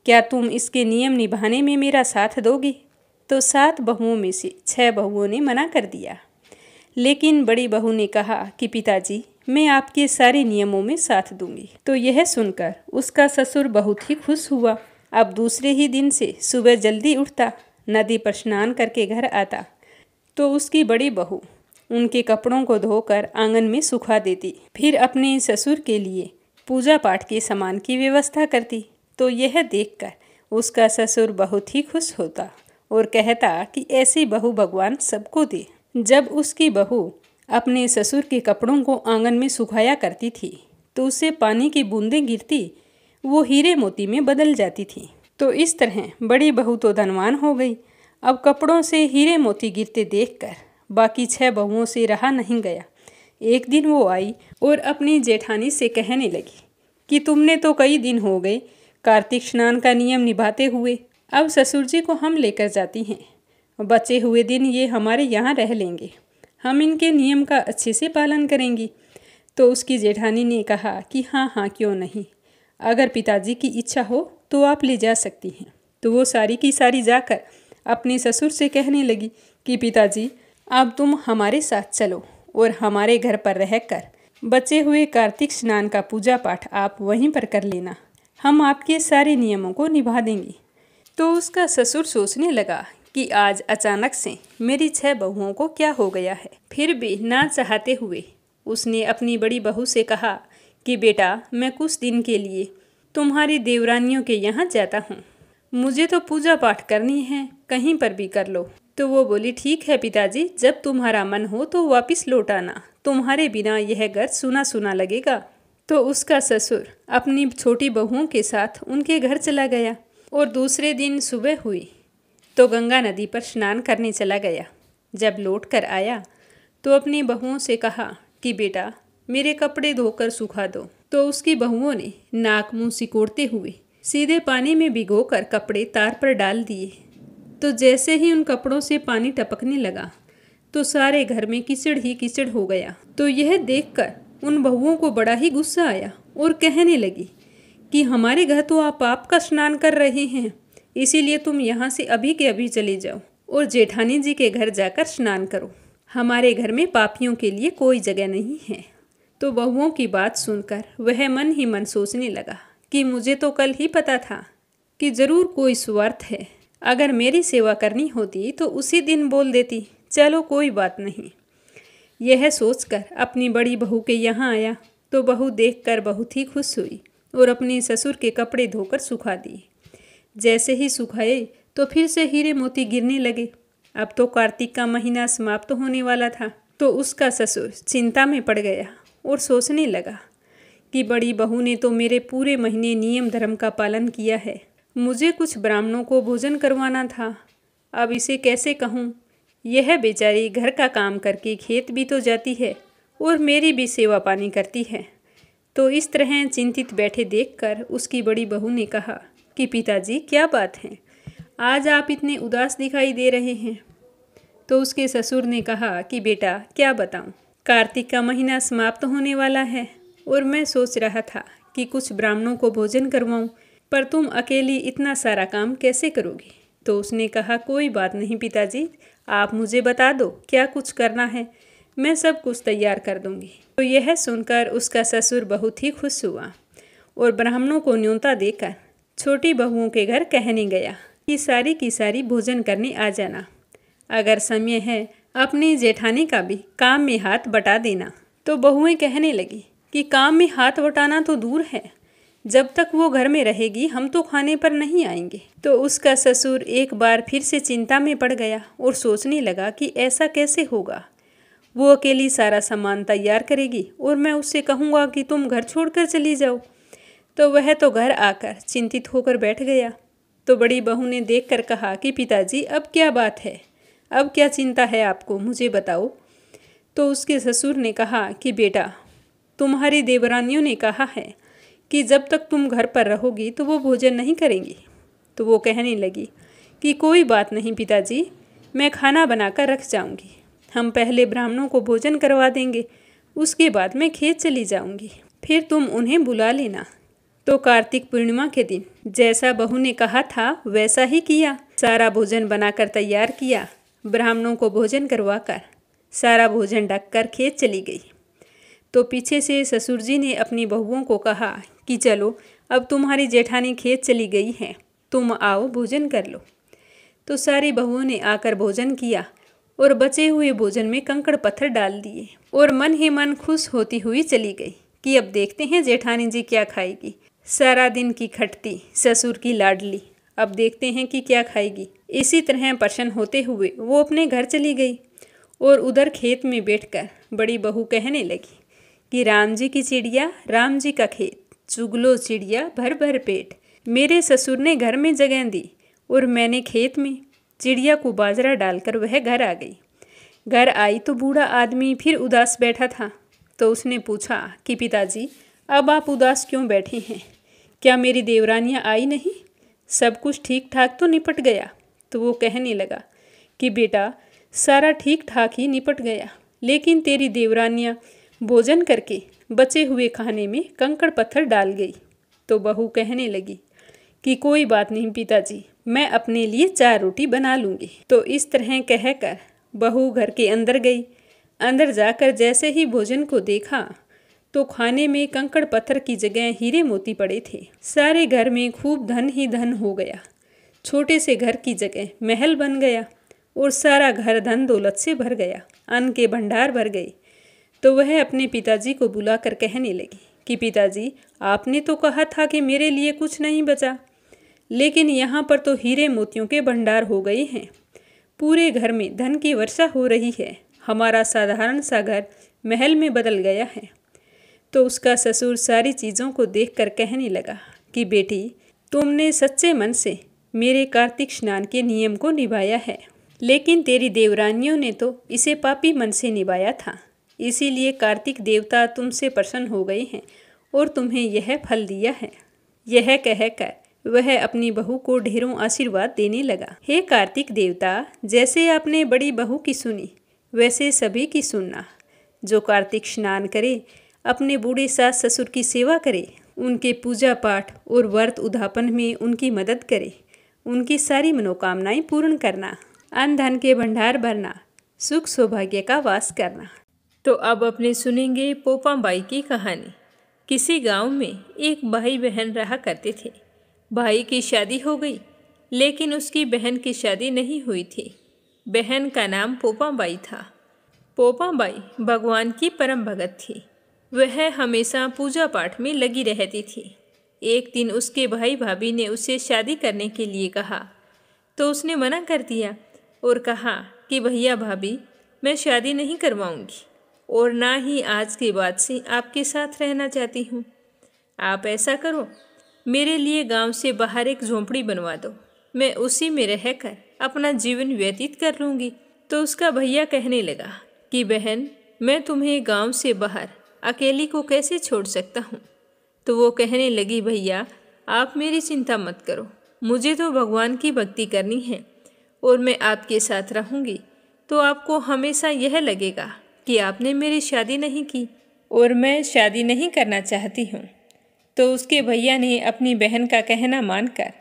क्या तुम इसके नियम निभाने में मेरा साथ दोगी? तो 7 बहुओं में से 6 बहुओं ने मना कर दिया। लेकिन बड़ी बहू ने कहा कि पिताजी, मैं आपके सारे नियमों में साथ दूंगी। तो यह सुनकर उसका ससुर बहुत ही खुश हुआ। अब दूसरे ही दिन से सुबह जल्दी उठता, नदी पर स्नान करके घर आता तो उसकी बड़ी बहू उनके कपड़ों को धोकर आंगन में सुखा देती, फिर अपने ससुर के लिए पूजा पाठ के सामान की व्यवस्था करती। तो यह देखकर उसका ससुर बहुत ही खुश होता और कहता कि ऐसी बहू भगवान सबको दे। जब उसकी बहू अपने ससुर के कपड़ों को आंगन में सुखाया करती थी तो उससे पानी की बूंदें गिरती वो हीरे मोती में बदल जाती थी। तो इस तरह बड़ी बहू तो धनवान हो गई। अब कपड़ों से हीरे मोती गिरते देखकर बाकी 6 बहुओं से रहा नहीं गया। एक दिन वो आई और अपनी जेठानी से कहने लगी कि तुमने तो कई दिन हो गए कार्तिक स्नान का नियम निभाते हुए, अब ससुर जी को हम लेकर जाती हैं। बचे हुए दिन ये हमारे यहाँ रह लेंगे, हम इनके नियम का अच्छे से पालन करेंगी। तो उसकी जेठानी ने कहा कि हाँ हाँ, क्यों नहीं, अगर पिताजी की इच्छा हो तो आप ले जा सकती हैं। तो वो सारी की सारी जाकर अपने ससुर से कहने लगी कि पिताजी, अब तुम हमारे साथ चलो और हमारे घर पर रहकर बचे हुए कार्तिक स्नान का पूजा पाठ आप वहीं पर कर लेना, हम आपके सारे नियमों को निभा देंगे। तो उसका ससुर सोचने लगा कि आज अचानक से मेरी 6 बहुओं को क्या हो गया है। फिर भी ना चाहते हुए उसने अपनी बड़ी बहू से कहा कि बेटा, मैं कुछ दिन के लिए तुम्हारी देवरानियों के यहाँ जाता हूँ, मुझे तो पूजा पाठ करनी है, कहीं पर भी कर लो। तो वो बोली, ठीक है पिताजी, जब तुम्हारा मन हो तो वापस लौट आना, तुम्हारे बिना यह घर सूना सूना लगेगा। तो उसका ससुर अपनी छोटी बहुओं के साथ उनके घर चला गया और दूसरे दिन सुबह हुई तो गंगा नदी पर स्नान करने चला गया। जब लौट कर आया तो अपनी बहुओं से कहा कि बेटा, मेरे कपड़े धोकर सुखा दो। तो उसकी बहुओं ने नाक मुंह सिकोड़ते हुए सीधे पानी में भिगोकर कपड़े तार पर डाल दिए। तो जैसे ही उन कपड़ों से पानी टपकने लगा तो सारे घर में कीचड़ ही कीचड़ हो गया। तो यह देखकर उन बहुओं को बड़ा ही गुस्सा आया और कहने लगी कि हमारे घर तो आप पाप का स्नान कर रहे हैं, इसीलिए तुम यहाँ से अभी के अभी चले जाओ और जेठानी जी के घर जाकर स्नान करो। हमारे घर में पापियों के लिए कोई जगह नहीं है। तो बहुओं की बात सुनकर वह मन ही मन सोचने लगा कि मुझे तो कल ही पता था कि जरूर कोई स्वार्थ है। अगर मेरी सेवा करनी होती तो उसी दिन बोल देती, चलो कोई बात नहीं। यह सोचकर अपनी बड़ी बहू के यहाँ आया तो बहू देखकर बहुत ही खुश हुई और अपने ससुर के कपड़े धोकर सुखा दिए। जैसे ही सुखाए तो फिर से हीरे मोती गिरने लगे। अब तो कार्तिक का महीना समाप्त होने वाला था। तो उसका ससुर चिंता में पड़ गया और सोचने लगा कि बड़ी बहू ने तो मेरे पूरे महीने नियम धर्म का पालन किया है। मुझे कुछ ब्राह्मणों को भोजन करवाना था, अब इसे कैसे कहूँ। यह बेचारी घर का काम करके खेत भी तो जाती है और मेरी भी सेवा पानी करती है। तो इस तरह चिंतित बैठे देखकर उसकी बड़ी बहू ने कहा कि पिताजी क्या बात है, आज आप इतने उदास दिखाई दे रहे हैं। तो उसके ससुर ने कहा कि बेटा क्या बताऊं, कार्तिक का महीना समाप्त होने वाला है और मैं सोच रहा था कि कुछ ब्राह्मणों को भोजन करवाऊं, पर तुम अकेली इतना सारा काम कैसे करोगी। तो उसने कहा कोई बात नहीं पिताजी, आप मुझे बता दो क्या कुछ करना है, मैं सब कुछ तैयार कर दूंगी। तो यह सुनकर उसका ससुर बहुत ही खुश हुआ और ब्राह्मणों को न्योता देकर छोटी बहुओं के घर कहने गया कि सारी की सारी भोजन करने आ जाना। अगर समय है अपनी जेठानी का भी काम में हाथ बटा देना। तो बहुएं कहने लगी कि काम में हाथ बटाना तो दूर है, जब तक वो घर में रहेगी हम तो खाने पर नहीं आएंगे। तो उसका ससुर एक बार फिर से चिंता में पड़ गया और सोचने लगा कि ऐसा कैसे होगा। वो अकेली सारा सामान तैयार करेगी और मैं उससे कहूँगा कि तुम घर छोड़कर चली जाओ। तो वह तो घर आकर चिंतित होकर बैठ गया। तो बड़ी बहू ने देखकर कहा कि पिताजी अब क्या बात है, अब क्या चिंता है आपको, मुझे बताओ। तो उसके ससुर ने कहा कि बेटा तुम्हारी देवरानियों ने कहा है कि जब तक तुम घर पर रहोगी तो वो भोजन नहीं करेंगी। तो वो कहने लगी कि कोई बात नहीं पिताजी, मैं खाना बनाकर रख जाऊंगी। हम पहले ब्राह्मणों को भोजन करवा देंगे, उसके बाद मैं खेत चली जाऊंगी, फिर तुम उन्हें बुला लेना। तो कार्तिक पूर्णिमा के दिन जैसा बहू ने कहा था वैसा ही किया। सारा भोजन बनाकर तैयार किया, ब्राह्मणों को भोजन करवाकर सारा भोजन ढककर खेत चली गई। तो पीछे से ससुर जी ने अपनी बहुओं को कहा कि चलो अब तुम्हारी जेठानी खेत चली गई है, तुम आओ भोजन कर लो। तो सारी बहुओं ने आकर भोजन किया और बचे हुए भोजन में कंकड़ पत्थर डाल दिए और मन ही मन खुश होती हुई चली गई कि अब देखते हैं जेठानी जी क्या खाएगी। सारा दिन की खटती ससुर की लाडली, अब देखते हैं कि क्या खाएगी। इसी तरह प्रसन्न होते हुए वो अपने घर चली गई और उधर खेत में बैठकर बड़ी बहू कहने लगी कि राम जी की चिड़िया राम जी का खेत, चुगलो चिड़िया भर भर पेट। मेरे ससुर ने घर में जगह दी और मैंने खेत में चिड़िया को बाजरा डालकर वह घर आ गई। घर आई तो बूढ़ा आदमी फिर उदास बैठा था। तो उसने पूछा कि पिताजी अब आप उदास क्यों बैठे हैं, क्या मेरी देवरानियाँ आई नहीं, सब कुछ ठीक ठाक तो निपट गया। तो वो कहने लगा कि बेटा सारा ठीक ठाक ही निपट गया, लेकिन तेरी देवरानियाँ भोजन करके बचे हुए खाने में कंकड़ पत्थर डाल गई। तो बहू कहने लगी कि कोई बात नहीं पिताजी, मैं अपने लिए 4 रोटी बना लूँगी। तो इस तरह कहकर बहू घर के अंदर गई। अंदर जाकर जैसे ही भोजन को देखा तो खाने में कंकड़ पत्थर की जगह हीरे मोती पड़े थे। सारे घर में खूब धन ही धन हो गया। छोटे से घर की जगह महल बन गया और सारा घर धन दौलत से भर गया, अन्न के भंडार भर गए। तो वह अपने पिताजी को बुलाकर कहने लगी कि पिताजी आपने तो कहा था कि मेरे लिए कुछ नहीं बचा, लेकिन यहाँ पर तो हीरे मोतियों के भंडार हो गए हैं, पूरे घर में धन की वर्षा हो रही है, हमारा साधारण सा घर महल में बदल गया है। तो उसका ससुर सारी चीज़ों को देखकर कहने लगा कि बेटी तुमने सच्चे मन से मेरे कार्तिक स्नान के नियम को निभाया है, लेकिन तेरी देवरानियों ने तो इसे पापी मन से निभाया था, इसीलिए कार्तिक देवता तुमसे प्रसन्न हो गए हैं और तुम्हें यह फल दिया है। यह कहकर वह अपनी बहू को ढेरों आशीर्वाद देने लगा। हे कार्तिक देवता, जैसे आपने बड़ी बहू की सुनी वैसे सभी की सुनना। जो कार्तिक स्नान करे अपने बूढ़े सास ससुर की सेवा करे उनके पूजा पाठ और व्रत उद्यापन में उनकी मदद करे, उनकी सारी मनोकामनाएं पूर्ण करना, अन्न धन के भंडार भरना, सुख सौभाग्य का वास करना। तो अब अपने सुनेंगे पोपा बाई की कहानी। किसी गांव में एक भाई बहन रहा करते थे। भाई की शादी हो गई, लेकिन उसकी बहन की शादी नहीं हुई थी। बहन का नाम पोपा बाई था। पोपा बाई भगवान की परम भगत थी। वह हमेशा पूजा पाठ में लगी रहती थी। एक दिन उसके भाई भाभी ने उसे शादी करने के लिए कहा, तो उसने मना कर दिया और कहा कि भैया भाभी, मैं शादी नहीं करवाऊंगी और ना ही आज के बाद से आपके साथ रहना चाहती हूँ। आप ऐसा करो, मेरे लिए गांव से बाहर एक झोंपड़ी बनवा दो, मैं उसी में रहकर अपना जीवन व्यतीत कर लूँगी। तो उसका भैया कहने लगा कि बहन, मैं तुम्हें गांव से बाहर अकेली को कैसे छोड़ सकता हूँ। तो वो कहने लगी, भैया आप मेरी चिंता मत करो, मुझे तो भगवान की भक्ति करनी है और मैं आपके साथ रहूँगी तो आपको हमेशा यह लगेगा कि आपने मेरी शादी नहीं की और मैं शादी नहीं करना चाहती हूँ। तो उसके भैया ने अपनी बहन का कहना मानकर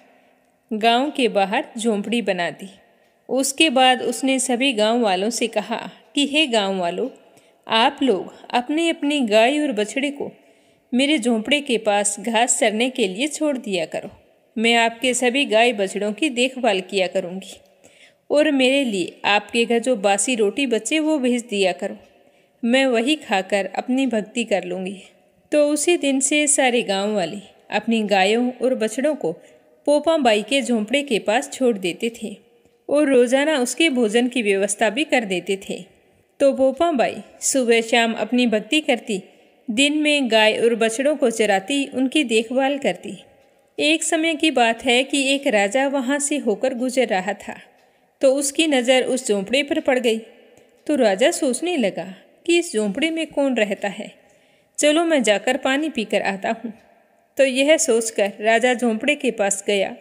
गांव के बाहर झोंपड़ी बना दी। उसके बाद उसने सभी गांव वालों से कहा कि हे गांव वालों, आप लोग अपनी अपनी गाय और बछड़े को मेरे झोंपड़े के पास घास चरने के लिए छोड़ दिया करो। मैं आपके सभी गाय बछड़ों की देखभाल किया करूँगी और मेरे लिए आपके घर जो बासी रोटी बचे वो भेज दिया करो, मैं वही खाकर अपनी भक्ति कर लूँगी। तो उसी दिन से सारे गांव वाले अपनी गायों और बछड़ों को पोपा बाई के झोंपड़े के पास छोड़ देते थे और रोज़ाना उसके भोजन की व्यवस्था भी कर देते थे। तो पोपा बाई सुबह शाम अपनी भक्ति करती, दिन में गाय और बछड़ों को चराती, उनकी देखभाल करती। एक समय की बात है कि एक राजा वहाँ से होकर गुजर रहा था, तो उसकी नज़र उस झोंपड़े पर पड़ गई। तो राजा सोचने लगा कि इस झोंपड़े में कौन रहता है, चलो मैं जाकर पानी पीकर आता हूँ। तो यह सोचकर राजा झोंपड़े के पास गया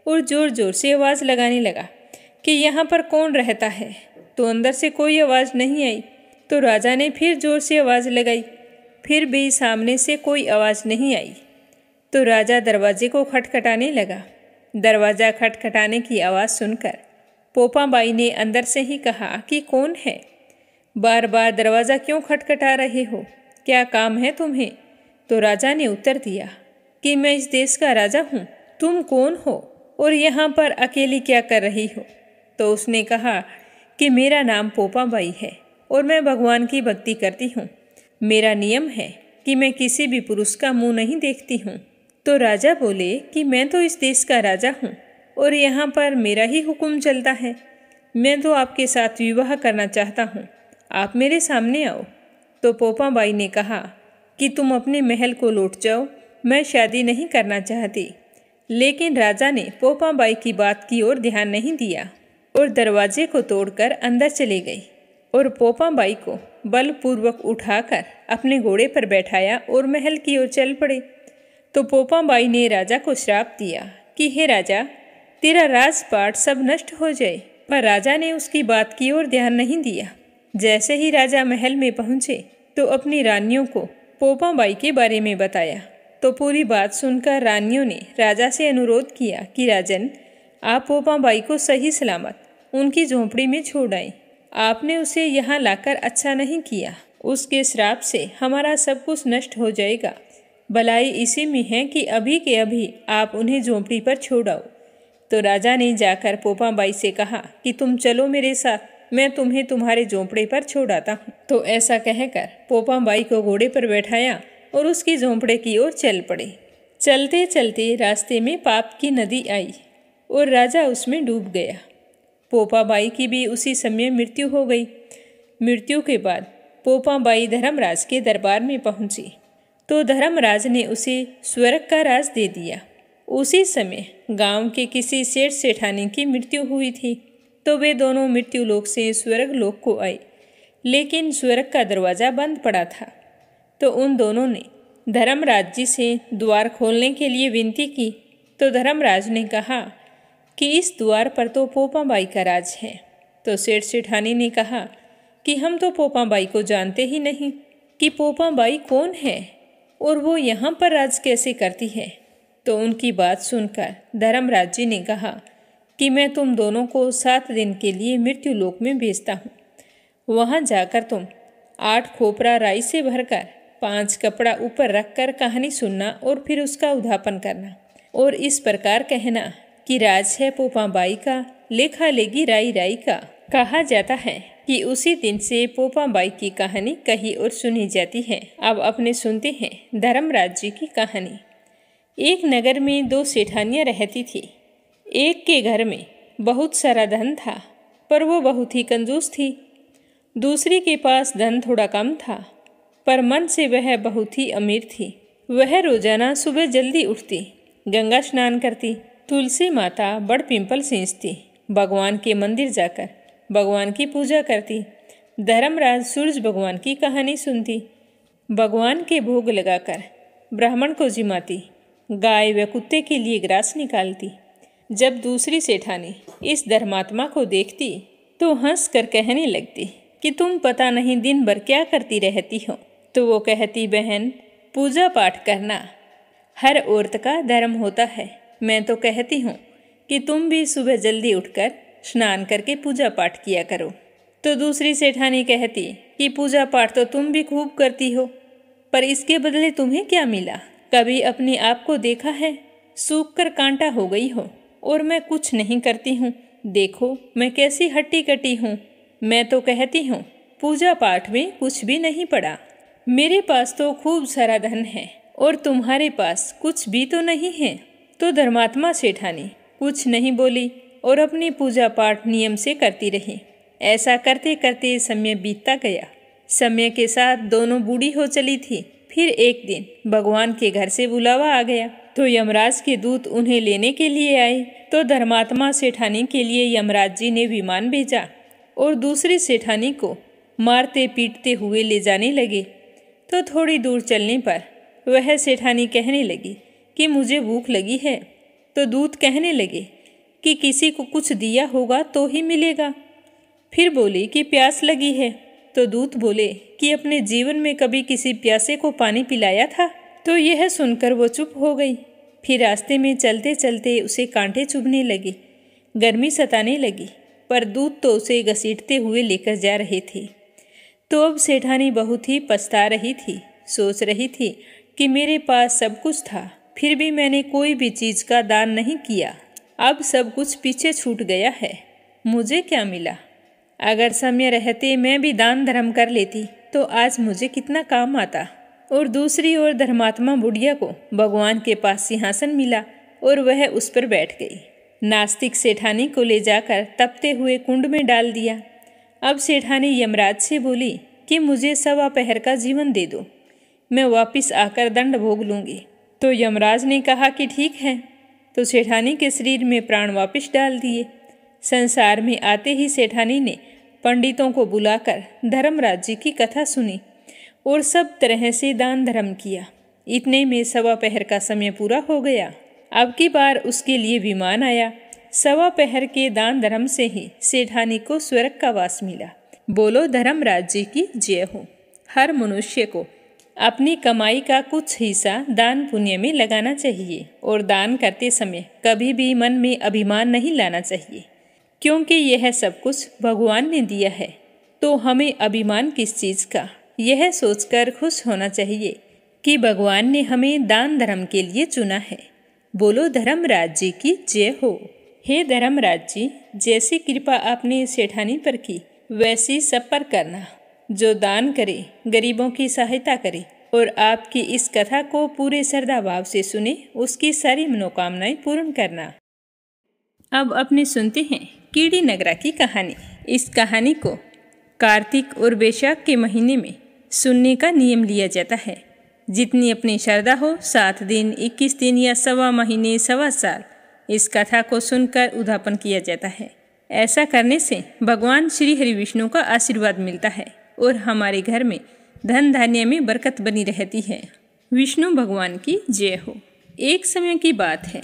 और ज़ोर ज़ोर से आवाज़ लगाने लगा कि यहाँ पर कौन रहता है। तो अंदर से कोई आवाज़ नहीं आई। तो राजा ने फिर ज़ोर से आवाज़ लगाई, फिर भी सामने से कोई आवाज़ नहीं आई। तो राजा दरवाजे को खटखटाने लगा। दरवाज़ा खटखटाने की आवाज़ सुनकर पोपा बाई ने अंदर से ही कहा कि कौन है, बार बार दरवाज़ा क्यों खटखटा रहे हो, क्या काम है तुम्हें। तो राजा ने उत्तर दिया कि मैं इस देश का राजा हूँ, तुम कौन हो और यहाँ पर अकेली क्या कर रही हो। तो उसने कहा कि मेरा नाम पोपा बाई है और मैं भगवान की भक्ति करती हूँ। मेरा नियम है कि मैं किसी भी पुरुष का मुंह नहीं देखती हूँ। तो राजा बोले कि मैं तो इस देश का राजा हूँ और यहाँ पर मेरा ही हुक्म चलता है। मैं तो आपके साथ विवाह करना चाहता हूँ, आप मेरे सामने आओ। तो पोपा बाई ने कहा कि तुम अपने महल को लौट जाओ, मैं शादी नहीं करना चाहती। लेकिन राजा ने पोपा बाई की बात की ओर ध्यान नहीं दिया और दरवाजे को तोड़कर अंदर चले गई और पोपा बाई को बलपूर्वक उठाकर अपने घोड़े पर बैठाया और महल की ओर चल पड़े। तो पोपा बाई ने राजा को श्राप दिया कि हे राजा, तेरा राजपाट सब नष्ट हो जाए। पर राजा ने उसकी बात की ओर ध्यान नहीं दिया। जैसे ही राजा महल में पहुंचे तो अपनी रानियों को पोपा बाई के बारे में बताया। तो पूरी बात सुनकर रानियों ने राजा से अनुरोध किया कि राजन, आप पोपा बाई को सही सलामत उनकी झोंपड़ी में छोड़ आए। आपने उसे यहाँ लाकर अच्छा नहीं किया, उसके श्राप से हमारा सब कुछ नष्ट हो जाएगा। भलाई इसी में है कि अभी के अभी आप उन्हें झोंपड़ी पर छोड़ आओ। तो राजा ने जाकर पोपा बाई से कहा कि तुम चलो मेरे साथ, मैं तुम्हें तुम्हारे झोंपड़े पर छोड़ आता हूँ। तो ऐसा कहकर पोपा बाई को घोड़े पर बैठाया और उसकी झोंपड़े की ओर चल पड़े। चलते चलते रास्ते में पाप की नदी आई और राजा उसमें डूब गया। पोपा बाई की भी उसी समय मृत्यु हो गई। मृत्यु के बाद पोपा बाई धर्मराज के दरबार में पहुंची तो धर्मराज ने उसे स्वर्ग का राज दे दिया। उसी समय गांव के किसी सेठ सेठानी की मृत्यु हुई थी तो वे दोनों मृत्यु लोक से स्वर्ग लोक को आए, लेकिन स्वर्ग का दरवाज़ा बंद पड़ा था। तो उन दोनों ने धर्मराज जी से द्वार खोलने के लिए विनती की। तो धर्मराज ने कहा कि इस द्वार पर तो पोपा बाई का राज है। तो सेठ सेठानी ने कहा कि हम तो पोपा बाई को जानते ही नहीं कि पोपा बाई कौन है। और वो यहाँ पर राज कैसे करती है। तो उनकी बात सुनकर धर्मराज जी ने कहा कि मैं तुम दोनों को 7 दिन के लिए मृत्यु लोक में भेजता हूँ। वहाँ जाकर तुम 8 खोपरा राई से भरकर 5 कपड़ा ऊपर रखकर कहानी सुनना और फिर उसका उद्यापन करना और इस प्रकार कहना कि राज है पोपाबाई का, लेखा लेगी राई राई का। कहा जाता है कि उसी दिन से पोपाबाई की कहानी कही और सुनी जाती है। अब अपने सुनते हैं धर्मराज जी की कहानी। एक नगर में 2 सेठानियाँ रहती थी। एक के घर में बहुत सारा धन था पर वो बहुत ही कंजूस थी। दूसरी के पास धन थोड़ा कम था पर मन से वह बहुत ही अमीर थी। वह रोजाना सुबह जल्दी उठती, गंगा स्नान करती, तुलसी माता बड़ पिंपल सींचती, भगवान के मंदिर जाकर भगवान की पूजा करती, धर्मराज सूरज भगवान की कहानी सुनती, भगवान के भोग लगाकर ब्राह्मण को जिमाती, गाय व कुत्ते के लिए ग्रास निकालती। जब दूसरी सेठानी इस धर्मात्मा को देखती तो हंस कर कहने लगती कि तुम पता नहीं दिन भर क्या करती रहती हो। तो वो कहती, बहन पूजा पाठ करना हर औरत का धर्म होता है। मैं तो कहती हूँ कि तुम भी सुबह जल्दी उठकर स्नान करके पूजा पाठ किया करो। तो दूसरी सेठानी कहती कि पूजा पाठ तो तुम भी खूब करती हो पर इसके बदले तुम्हें क्या मिला। कभी अपने आप को देखा है? सूख कर कांटा हो गई हो और मैं कुछ नहीं करती हूँ। देखो मैं कैसी हट्टी कटी हूँ। मैं तो कहती हूँ पूजा पाठ में कुछ भी नहीं पड़ा। मेरे पास तो खूब सारा धन है और तुम्हारे पास कुछ भी तो नहीं है। तो धर्मात्मा सेठानी कुछ नहीं बोली और अपनी पूजा पाठ नियम से करती रही। ऐसा करते करते समय बीतता गया। समय के साथ दोनों बूढ़ी हो चली थी। फिर एक दिन भगवान के घर से बुलावा आ गया तो यमराज के दूत उन्हें लेने के लिए आए। तो धर्मात्मा सेठानी के लिए यमराज जी ने विमान भेजा और दूसरी सेठानी को मारते पीटते हुए ले जाने लगे। तो थोड़ी दूर चलने पर वह सेठानी कहने लगी कि मुझे भूख लगी है। तो दूत कहने लगे कि किसी को कुछ दिया होगा तो ही मिलेगा। फिर बोली कि प्यास लगी है। तो दूत बोले कि अपने जीवन में कभी किसी प्यासे को पानी पिलाया था। तो यह सुनकर वो चुप हो गई। फिर रास्ते में चलते चलते उसे कांटे चुभने लगे, गर्मी सताने लगी, पर दूत तो उसे घसीटते हुए लेकर जा रहे थे। तो अब सेठानी बहुत ही पछता रही थी। सोच रही थी कि मेरे पास सब कुछ था फिर भी मैंने कोई भी चीज़ का दान नहीं किया। अब सब कुछ पीछे छूट गया है, मुझे क्या मिला। अगर समय रहते मैं भी दान धर्म कर लेती तो आज मुझे कितना काम आता। और दूसरी ओर धर्मात्मा बुढ़िया को भगवान के पास सिंहासन मिला और वह उस पर बैठ गई। नास्तिक सेठानी को ले जाकर तपते हुए कुंड में डाल दिया। अब सेठानी यमराज से बोली कि मुझे 1.25 पहर का जीवन दे दो, मैं वापिस आकर दंड भोग लूँगी। तो यमराज ने कहा कि ठीक है। तो सेठानी के शरीर में प्राण वापिस डाल दिए। संसार में आते ही सेठानी ने पंडितों को बुलाकर धर्मराज जी की कथा सुनी और सब तरह से दान धर्म किया। इतने में 1.25 पहर का समय पूरा हो गया। अब की बार उसके लिए विमान आया। 1.25 पहर के दान धर्म से ही सेठानी को स्वर्ग का वास मिला। बोलो धर्मराज जी की जय हो। हर मनुष्य को अपनी कमाई का कुछ हिस्सा दान पुण्य में लगाना चाहिए और दान करते समय कभी भी मन में अभिमान नहीं लाना चाहिए, क्योंकि यह सब कुछ भगवान ने दिया है। तो हमें अभिमान किस चीज़ का, यह सोचकर खुश होना चाहिए कि भगवान ने हमें दान धर्म के लिए चुना है। बोलो धर्मराज जी की जय हो। हे धर्मराज जी, जैसी कृपा आपने सेठानी पर की वैसी सब पर करना। जो दान करे, गरीबों की सहायता करे और आपकी इस कथा को पूरे श्रद्धा भाव से सुने, उसकी सारी मनोकामनाएं पूर्ण करना। अब अपने सुनते हैं कीड़ी नगरा की कहानी। इस कहानी को कार्तिक और वैशाख के महीने में सुनने का नियम लिया जाता है। जितनी अपनी श्रद्धा हो 7 दिन, 21 दिन या 1.25 महीने, 1.25 साल इस कथा को सुनकर उद्यापन किया जाता है। ऐसा करने से भगवान श्री हरि विष्णु का आशीर्वाद मिलता है और हमारे घर में धन धान्य में बरकत बनी रहती है। विष्णु भगवान की जय हो। एक समय की बात है,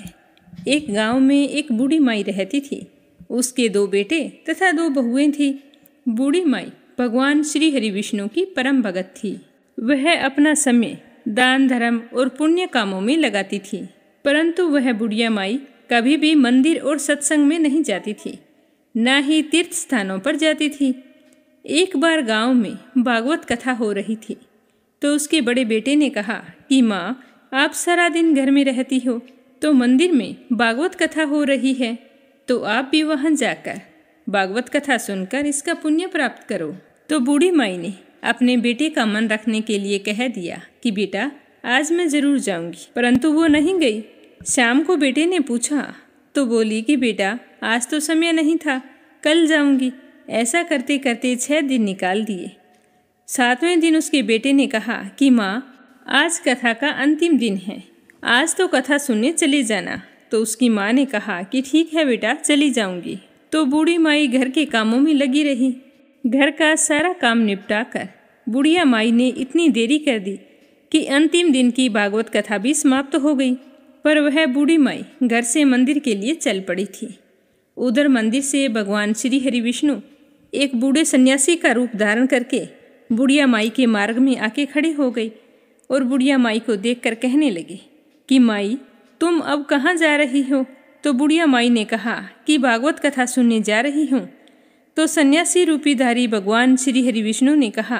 एक गांव में एक बूढ़ी माई रहती थी। उसके 2 बेटे तथा 2 बहुएं थी। बूढ़ी माई भगवान श्री हरि विष्णु की परम भगत थी। वह अपना समय दान धर्म और पुण्य कामों में लगाती थी, परंतु वह बुढ़िया माई कभी भी मंदिर और सत्संग में नहीं जाती थी, न ही तीर्थ स्थानों पर जाती थी। एक बार गांव में भागवत कथा हो रही थी, तो उसके बड़े बेटे ने कहा कि माँ, आप सारा दिन घर में रहती हो, तो मंदिर में भागवत कथा हो रही है, तो आप भी वहां जाकर भागवत कथा सुनकर इसका पुण्य प्राप्त करो। तो बूढ़ी माई ने अपने बेटे का मन रखने के लिए कह दिया कि बेटा, आज मैं जरूर जाऊंगी, परंतु वो नहीं गई। शाम को बेटे ने पूछा तो बोली कि बेटा, आज तो समय नहीं था, कल जाऊंगी। ऐसा करते करते 6 दिन निकाल दिए। 7वें दिन उसके बेटे ने कहा कि माँ, आज कथा का अंतिम दिन है, आज तो कथा सुनने चले जाना। तो उसकी माँ ने कहा कि ठीक है बेटा, चली जाऊंगी। तो बूढ़ी माई घर के कामों में लगी रही। घर का सारा काम निपटाकर बुढ़िया माई ने इतनी देरी कर दी कि अंतिम दिन की भागवत कथा भी समाप्त हो गई। पर वह बूढ़ी माई घर से मंदिर के लिए चल पड़ी थी। उधर मंदिर से भगवान श्री हरि विष्णु एक बूढ़े सन्यासी का रूप धारण करके बुढ़िया माई के मार्ग में आके खड़े हो गई और बुढ़िया माई को देखकर कहने लगे कि माई, तुम अब कहाँ जा रही हो? तो बुढ़िया माई ने कहा कि भागवत कथा सुनने जा रही हूँ। तो सन्यासी रूपीधारी भगवान श्री हरि विष्णु ने कहा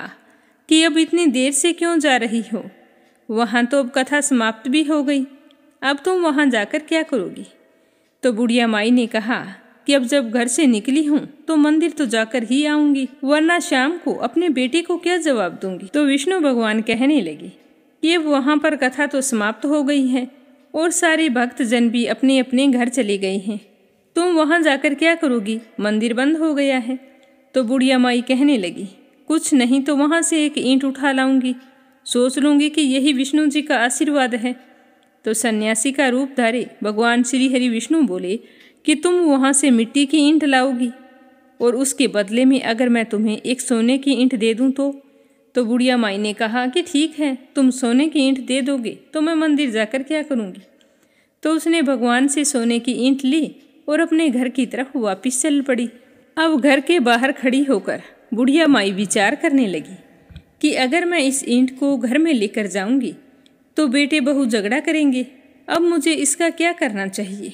कि अब इतनी देर से क्यों जा रही हो? वहाँ तो अब कथा समाप्त भी हो गई, अब तुम वहाँ जाकर क्या करोगी? तो बुढ़िया माई ने कहा कि अब जब घर से निकली हूँ तो मंदिर तो जाकर ही आऊंगी, वरना शाम को अपने बेटे को क्या जवाब दूंगी। तो विष्णु भगवान कहने लगे कि अब वहाँ पर कथा तो समाप्त हो गई है और सारे भक्तजन भी अपने अपने घर चले गए हैं, तुम वहाँ जाकर क्या करोगी? मंदिर बंद हो गया है। तो बुढ़िया माई कहने लगी, कुछ नहीं तो वहाँ से एक ईंट उठा लाऊंगी, सोच लूंगी कि यही विष्णु जी का आशीर्वाद है। तो सन्यासी का रूप धारे भगवान श्री हरि विष्णु बोले कि तुम वहाँ से मिट्टी की ईंट लाओगी और उसके बदले में अगर मैं तुम्हें एक सोने की ईंट दे दूँ तो बुढ़िया माई ने कहा कि ठीक है, तुम सोने की ईंट दे दोगे तो मैं मंदिर जाकर क्या करूँगी। तो उसने भगवान से सोने की ईंट ली और अपने घर की तरफ वापस चल पड़ी। अब घर के बाहर खड़ी होकर बुढ़िया माई विचार करने लगी कि अगर मैं इस ईंट को घर में लेकर जाऊंगी तो बेटे बहू झगड़ा करेंगे, अब मुझे इसका क्या करना चाहिए।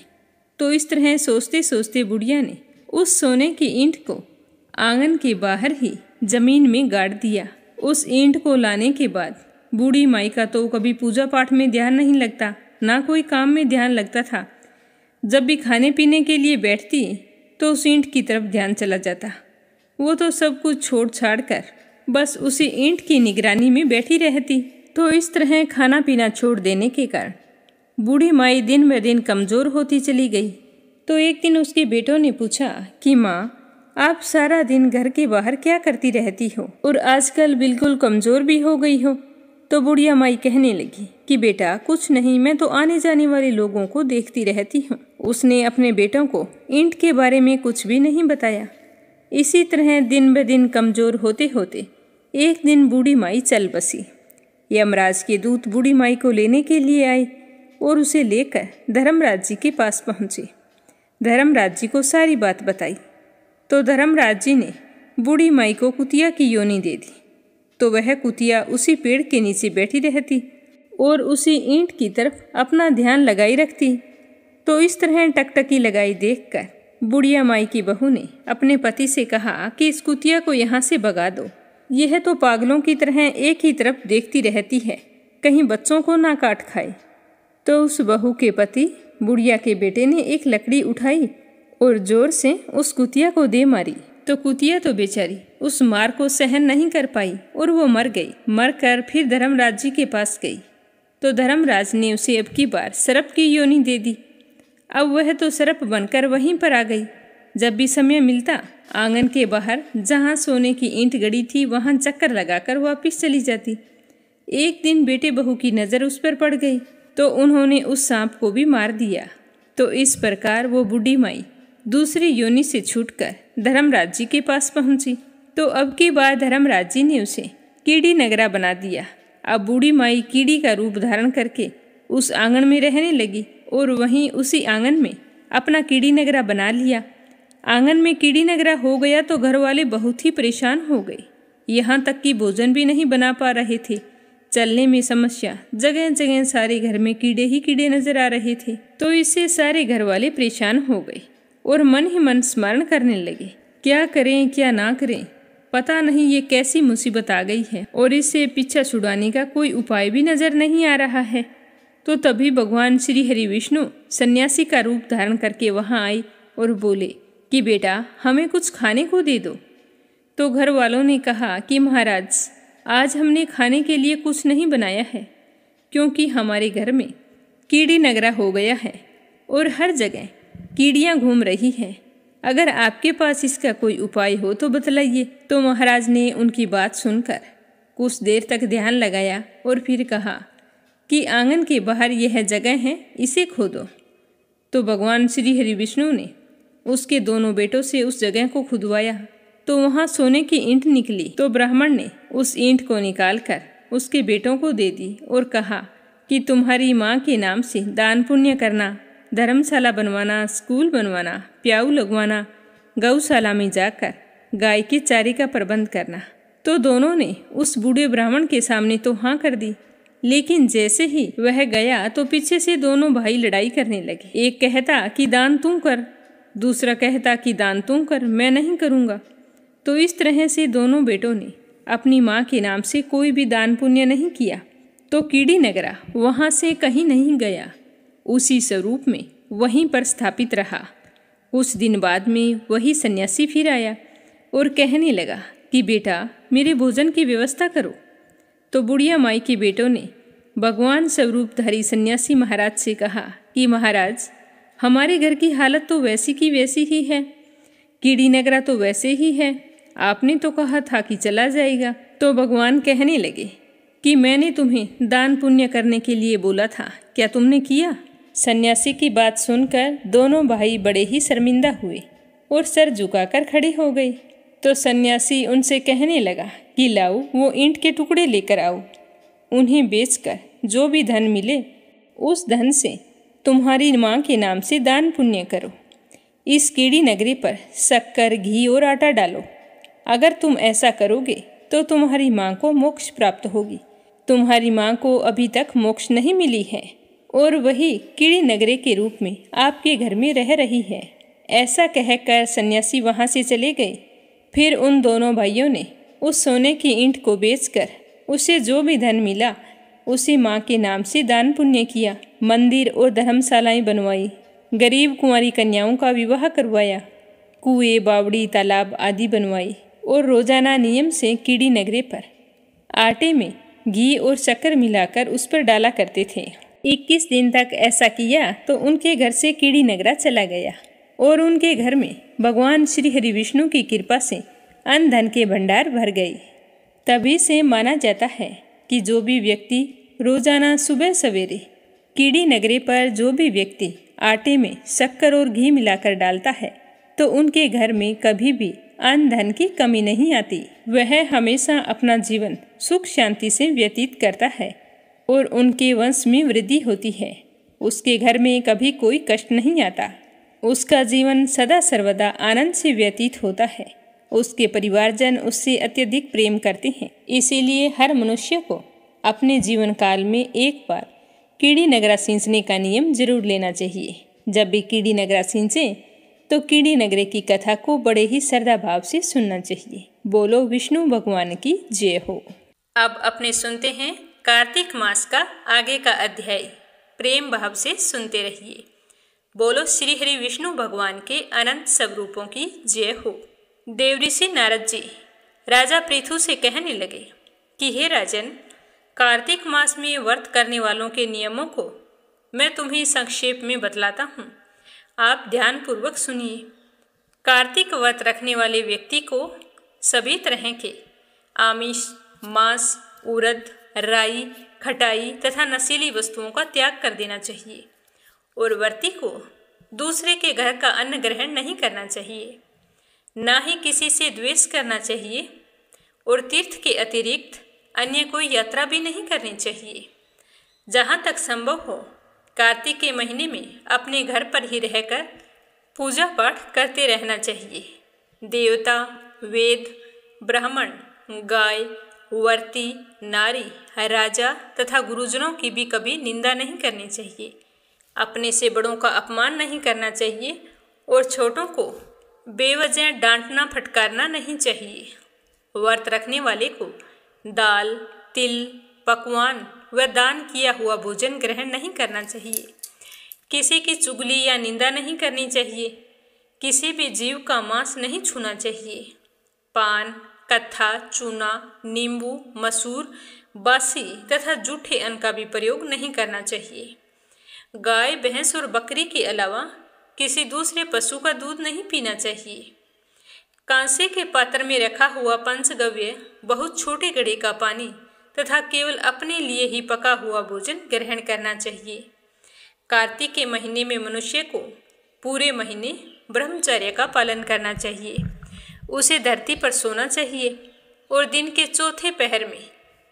तो इस तरह सोचते सोचते बुढ़िया ने उस सोने की ईंट को आंगन के बाहर ही जमीन में गाड़ दिया। उस ईंट को लाने के बाद बूढ़ी माई का तो कभी पूजा पाठ में ध्यान नहीं लगता, ना कोई काम में ध्यान लगता था। जब भी खाने पीने के लिए बैठती तो उस ईंट की तरफ ध्यान चला जाता। वो तो सब कुछ छोड़ छाड़ कर बस उसी ईंट की निगरानी में बैठी रहती। तो इस तरह खाना पीना छोड़ देने के कारण बूढ़ी माई दिन ब दिन कमज़ोर होती चली गई। तो एक दिन उसके बेटों ने पूछा कि माँ, आप सारा दिन घर के बाहर क्या करती रहती हो और आजकल बिल्कुल कमज़ोर भी हो गई हो। तो बुढ़िया माई कहने लगी कि बेटा, कुछ नहीं, मैं तो आने जाने वाले लोगों को देखती रहती हूँ। उसने अपने बेटों को ईंट के बारे में कुछ भी नहीं बताया। इसी तरह दिन ब दिन कमज़ोर होते होते एक दिन बूढ़ी माई चल बसी। यमराज के दूत बूढ़ी माई को लेने के लिए आए और उसे लेकर धर्मराज जी के पास पहुँचे। धर्मराज जी को सारी बात बताई तो धर्मराज जी ने बूढ़ी माई को कुतिया की योनि दे दी। तो वह कुतिया उसी पेड़ के नीचे बैठी रहती और उसी ईंट की तरफ अपना ध्यान लगाई रखती। तो इस तरह टकटकी लगाई देखकर बुढ़िया माई की बहू ने अपने पति से कहा कि इस कुतिया को यहाँ से भगा दो, यह तो पागलों की तरह एक ही तरफ देखती रहती है, कहीं बच्चों को ना काट खाए। तो उस बहू के पति बुढ़िया के बेटे ने एक लकड़ी उठाई और जोर से उस कुतिया को दे मारी। तो कुतिया तो बेचारी उस मार को सहन नहीं कर पाई और वो मर गई। मरकर फिर धर्मराज जी के पास गई तो धर्मराज ने उसे अब की बार सर्प की योनि दे दी। अब वह तो सर्प बनकर वहीं पर आ गई। जब भी समय मिलता आंगन के बाहर जहाँ सोने की ईंट गड़ी थी वहाँ चक्कर लगाकर वापिस चली जाती। एक दिन बेटे बहू की नज़र उस पर पड़ गई तो उन्होंने उस सांप को भी मार दिया। तो इस प्रकार वो बूढ़ी माई दूसरी योनि से छूटकर धर्मराज जी के पास पहुंची। तो अब की बार धर्मराज जी ने उसे कीड़ी नगरा बना दिया। अब बूढ़ी माई कीड़ी का रूप धारण करके उस आंगन में रहने लगी और वहीं उसी आंगन में अपना कीड़ी नगरा बना लिया। आंगन में कीड़ी नगरा हो गया तो घर वाले बहुत ही परेशान हो गए, यहाँ तक कि भोजन भी नहीं बना पा रहे थे। चलने में समस्या, जगह जगह सारे घर में कीड़े ही कीड़े नजर आ रहे थे। तो इससे सारे घर वाले परेशान हो गए और मन ही मन स्मरण करने लगे, क्या करें क्या ना करें, पता नहीं ये कैसी मुसीबत आ गई है और इससे पीछा छुड़ाने का कोई उपाय भी नजर नहीं आ रहा है। तो तभी भगवान श्री हरि विष्णु सन्यासी का रूप धारण करके वहां आए और बोले कि बेटा हमें कुछ खाने को दे दो। तो घर वालों ने कहा कि महाराज आज हमने खाने के लिए कुछ नहीं बनाया है, क्योंकि हमारे घर में कीड़ी नगरा हो गया है और हर जगह कीड़ियां घूम रही हैं। अगर आपके पास इसका कोई उपाय हो तो बतलाइए। तो महाराज ने उनकी बात सुनकर कुछ देर तक ध्यान लगाया और फिर कहा कि आंगन के बाहर यह जगह है, इसे खोदो। तो भगवान श्री हरि विष्णु ने उसके दोनों बेटों से उस जगह को खुदवाया तो वहाँ सोने की ईंट निकली। तो ब्राह्मण ने उस ईंट को निकालकर उसके बेटों को दे दी और कहा कि तुम्हारी माँ के नाम से दान पुण्य करना, धर्मशाला बनवाना, स्कूल बनवाना, प्याऊ लगवाना, गौशाला में जाकर गाय के चारे का प्रबंध करना। तो दोनों ने उस बूढ़े ब्राह्मण के सामने तो हाँ कर दी, लेकिन जैसे ही वह गया तो पीछे से दोनों भाई लड़ाई करने लगे। एक कहता कि दान तू कर, दूसरा कहता कि दान तू कर, मैं नहीं करूँगा। तो इस तरह से दोनों बेटों ने अपनी माँ के नाम से कोई भी दान पुण्य नहीं किया। तो कीड़ी नगरा वहाँ से कहीं नहीं गया, उसी स्वरूप में वहीं पर स्थापित रहा। कुछ दिन बाद में वही सन्यासी फिर आया और कहने लगा कि बेटा मेरे भोजन की व्यवस्था करो। तो बुढ़िया माई के बेटों ने भगवान स्वरूपधारी सन्यासी महाराज से कहा कि महाराज हमारे घर की हालत तो वैसी की वैसी ही है, कीड़ी नगरा तो वैसे ही है, आपने तो कहा था कि चला जाएगा। तो भगवान कहने लगे कि मैंने तुम्हें दान पुण्य करने के लिए बोला था, क्या तुमने किया? सन्यासी की बात सुनकर दोनों भाई बड़े ही शर्मिंदा हुए और सर झुकाकर खड़े हो गए। तो सन्यासी उनसे कहने लगा कि लाओ वो ईंट के टुकड़े लेकर आओ, उन्हें बेचकर जो भी धन मिले उस धन से तुम्हारी माँ के नाम से दान पुण्य करो। इस कीड़ी नगरी पर शक्कर, घी और आटा डालो। अगर तुम ऐसा करोगे तो तुम्हारी माँ को मोक्ष प्राप्त होगी। तुम्हारी माँ को अभी तक मोक्ष नहीं मिली है और वही कीड़ी नगरे के रूप में आपके घर में रह रही है। ऐसा कहकर सन्यासी वहाँ से चले गए। फिर उन दोनों भाइयों ने उस सोने की ईंट को बेचकर उसे जो भी धन मिला उसे माँ के नाम से दान पुण्य किया, मंदिर और धर्मशालाएं बनवाई, गरीब कुंवारी कन्याओं का विवाह करवाया, कुएं, बावड़ी, तालाब आदि बनवाई और रोजाना नियम से कीड़ी नगरे पर आटे में घी और शक्कर मिलाकर उस पर डाला करते थे। 21 दिन तक ऐसा किया तो उनके घर से कीड़ी नगरा चला गया और उनके घर में भगवान श्री हरि विष्णु की कृपा से अन्न धन के भंडार भर गए। तभी से माना जाता है कि जो भी व्यक्ति रोजाना सुबह सवेरे कीड़ी नगरे पर जो भी व्यक्ति आटे में शक्कर और घी मिलाकर डालता है तो उनके घर में कभी भी अन्न धन की कमी नहीं आती। वह हमेशा अपना जीवन सुख शांति से व्यतीत करता है और उनके वंश में वृद्धि होती है। उसके घर में कभी कोई कष्ट नहीं आता। उसका जीवन सदा सर्वदा आनंद से व्यतीत होता है। उसके परिवारजन उससे अत्यधिक प्रेम करते हैं। इसीलिए हर मनुष्य को अपने जीवन काल में एक बार कीड़ी नगरा सींचने का नियम जरूर लेना चाहिए। जब भी कीड़ी नगरा सींचे तो कीड़ी नगरे की कथा को बड़े ही श्रद्धा भाव से सुनना चाहिए। बोलो विष्णु भगवान की जय हो। अब अपने सुनते हैं कार्तिक मास का आगे का अध्याय। प्रेम भाव से सुनते रहिए। बोलो श्री हरि विष्णु भगवान के अनंत स्वरूपों की जय हो। देवऋषि नारद जी राजा पृथु से कहने लगे कि हे राजन, कार्तिक मास में व्रत करने वालों के नियमों को मैं तुम्हें संक्षेप में बतलाता हूँ। आप ध्यानपूर्वक सुनिए। कार्तिक व्रत रखने वाले व्यक्ति को सभी तरह के आमिष, मांस, उड़द, राई, खटाई तथा नशीली वस्तुओं का त्याग कर देना चाहिए और व्रती को दूसरे के घर का अन्न ग्रहण नहीं करना चाहिए, ना ही किसी से द्वेष करना चाहिए और तीर्थ के अतिरिक्त अन्य कोई यात्रा भी नहीं करनी चाहिए। जहाँ तक संभव हो कार्तिक के महीने में अपने घर पर ही रहकर पूजा पाठ करते रहना चाहिए। देवता, वेद, ब्राह्मण, गाय वर्ती, नारी, राजा तथा गुरुजनों की भी कभी निंदा नहीं करनी चाहिए। अपने से बड़ों का अपमान नहीं करना चाहिए और छोटों को बेवजह डांटना फटकारना नहीं चाहिए। व्रत रखने वाले को दाल, तिल, पकवान व दान किया हुआ भोजन ग्रहण नहीं करना चाहिए। किसी की चुगली या निंदा नहीं करनी चाहिए। किसी भी जीव का मांस नहीं छूना चाहिए। पान, कत्था, चूना, नींबू, मसूर, बासी तथा जूठे अन्न का भी प्रयोग नहीं करना चाहिए। गाय, भैंस और बकरी के अलावा किसी दूसरे पशु का दूध नहीं पीना चाहिए। कांसे के पात्र में रखा हुआ पंचगव्य, बहुत छोटे घड़े का पानी तथा केवल अपने लिए ही पका हुआ भोजन ग्रहण करना चाहिए। कार्तिक के महीने में मनुष्य को पूरे महीने ब्रह्मचर्य का पालन करना चाहिए। उसे धरती पर सोना चाहिए और दिन के चौथे पहर में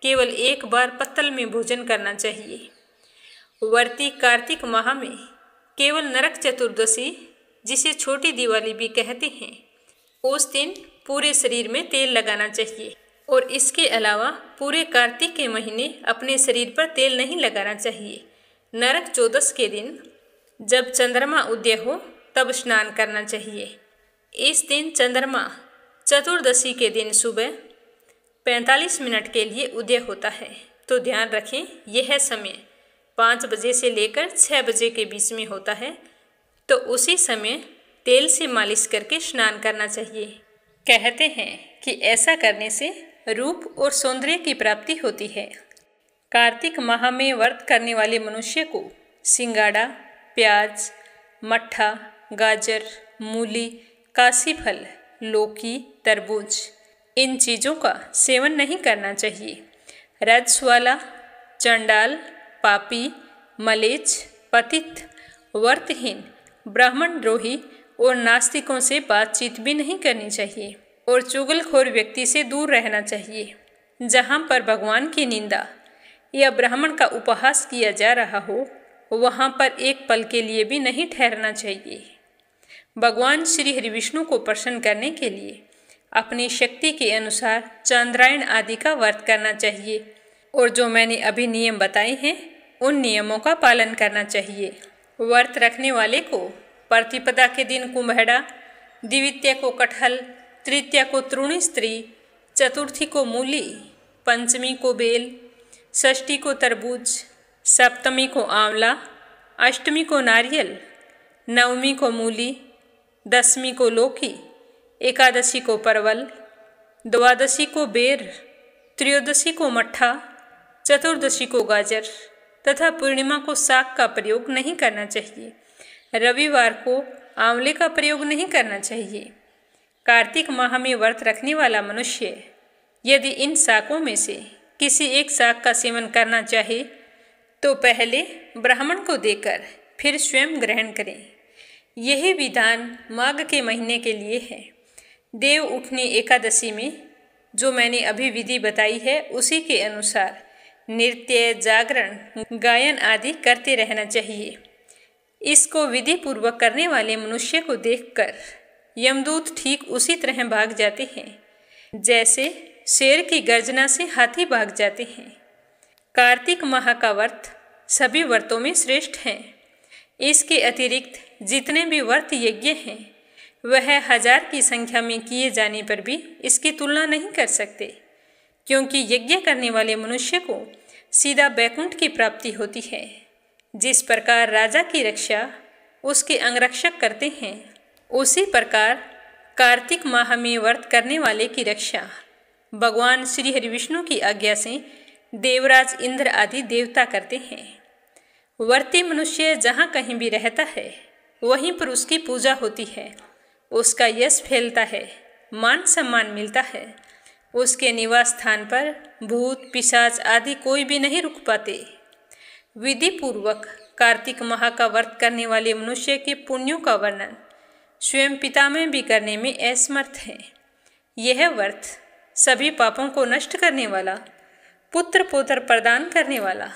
केवल एक बार पत्तल में भोजन करना चाहिए। व्रती कार्तिक माह में केवल नरक चतुर्दशी, जिसे छोटी दिवाली भी कहते हैं, उस दिन पूरे शरीर में तेल लगाना चाहिए और इसके अलावा पूरे कार्तिक के महीने अपने शरीर पर तेल नहीं लगाना चाहिए। नरक चौदस के दिन जब चंद्रमा उदय हो तब स्नान करना चाहिए। इस दिन चंद्रमा चतुर्दशी के दिन सुबह 45 मिनट के लिए उदय होता है, तो ध्यान रखें यह समय 5 बजे से लेकर 6 बजे के बीच में होता है, तो उसी समय तेल से मालिश करके स्नान करना चाहिए। कहते हैं कि ऐसा करने से रूप और सौंदर्य की प्राप्ति होती है। कार्तिक माह में व्रत करने वाले मनुष्य को सिंगाड़ा, प्याज, मट्ठा, गाजर, मूली, काशी फल, लौकी, तरबूज, इन चीज़ों का सेवन नहीं करना चाहिए। रजस्वाला, चंडाल, पापी, मलेच्छ, पतित, व्रतहीन, ब्राह्मण द्रोही और नास्तिकों से बातचीत भी नहीं करनी चाहिए और चुगलखोर व्यक्ति से दूर रहना चाहिए। जहाँ पर भगवान की निंदा या ब्राह्मण का उपहास किया जा रहा हो, वहाँ पर एक पल के लिए भी नहीं ठहरना चाहिए। भगवान श्री हरि विष्णु को प्रसन्न करने के लिए अपनी शक्ति के अनुसार चांद्रायण आदि का व्रत करना चाहिए और जो मैंने अभी नियम बताए हैं उन नियमों का पालन करना चाहिए। व्रत रखने वाले को प्रतिपदा के दिन कुम्हड़ा, द्वितीया को कटहल, तृतीया को तृणी स्त्री, चतुर्थी को मूली, पंचमी को बेल, षष्ठी को तरबूज, सप्तमी को आंवला, अष्टमी को नारियल, नवमी को मूली, दसवीं को लौकी, एकादशी को परवल, द्वादशी को बेर, त्रयोदशी को मट्ठा, चतुर्दशी को गाजर तथा पूर्णिमा को साग का प्रयोग नहीं करना चाहिए। रविवार को आंवले का प्रयोग नहीं करना चाहिए। कार्तिक माह में व्रत रखने वाला मनुष्य यदि इन शाकों में से किसी एक शाक का सेवन करना चाहे तो पहले ब्राह्मण को देकर फिर स्वयं ग्रहण करें। यही विधान माघ के महीने के लिए है। देव उठनी एकादशी में जो मैंने अभी विधि बताई है उसी के अनुसार नृत्य, जागरण, गायन आदि करते रहना चाहिए। इसको विधि पूर्वक करने वाले मनुष्य को देखकर यमदूत ठीक उसी तरह भाग जाते हैं जैसे शेर की गर्जना से हाथी भाग जाते हैं। कार्तिक माह का व्रत सभी व्रतों में श्रेष्ठ है। इसके अतिरिक्त जितने भी व्रत यज्ञ हैं वह 1000 की संख्या में किए जाने पर भी इसकी तुलना नहीं कर सकते, क्योंकि यज्ञ करने वाले मनुष्य को सीधा बैकुंठ की प्राप्ति होती है। जिस प्रकार राजा की रक्षा उसके अंगरक्षक करते हैं, उसी प्रकार कार्तिक माह में व्रत करने वाले की रक्षा भगवान श्री हरि विष्णु की आज्ञा से देवराज इंद्र आदि देवता करते हैं। व्रती मनुष्य जहाँ कहीं भी रहता है वहीं पर उसकी पूजा होती है, उसका यश फैलता है, मान सम्मान मिलता है। उसके निवास स्थान पर भूत, पिशाच आदि कोई भी नहीं रुक पाते। विधि पूर्वक कार्तिक माह का व्रत करने वाले मनुष्य के पुण्यों का वर्णन स्वयं पितामह भी करने में असमर्थ है। यह व्रत सभी पापों को नष्ट करने वाला, पुत्र पौत्र प्रदान करने वाला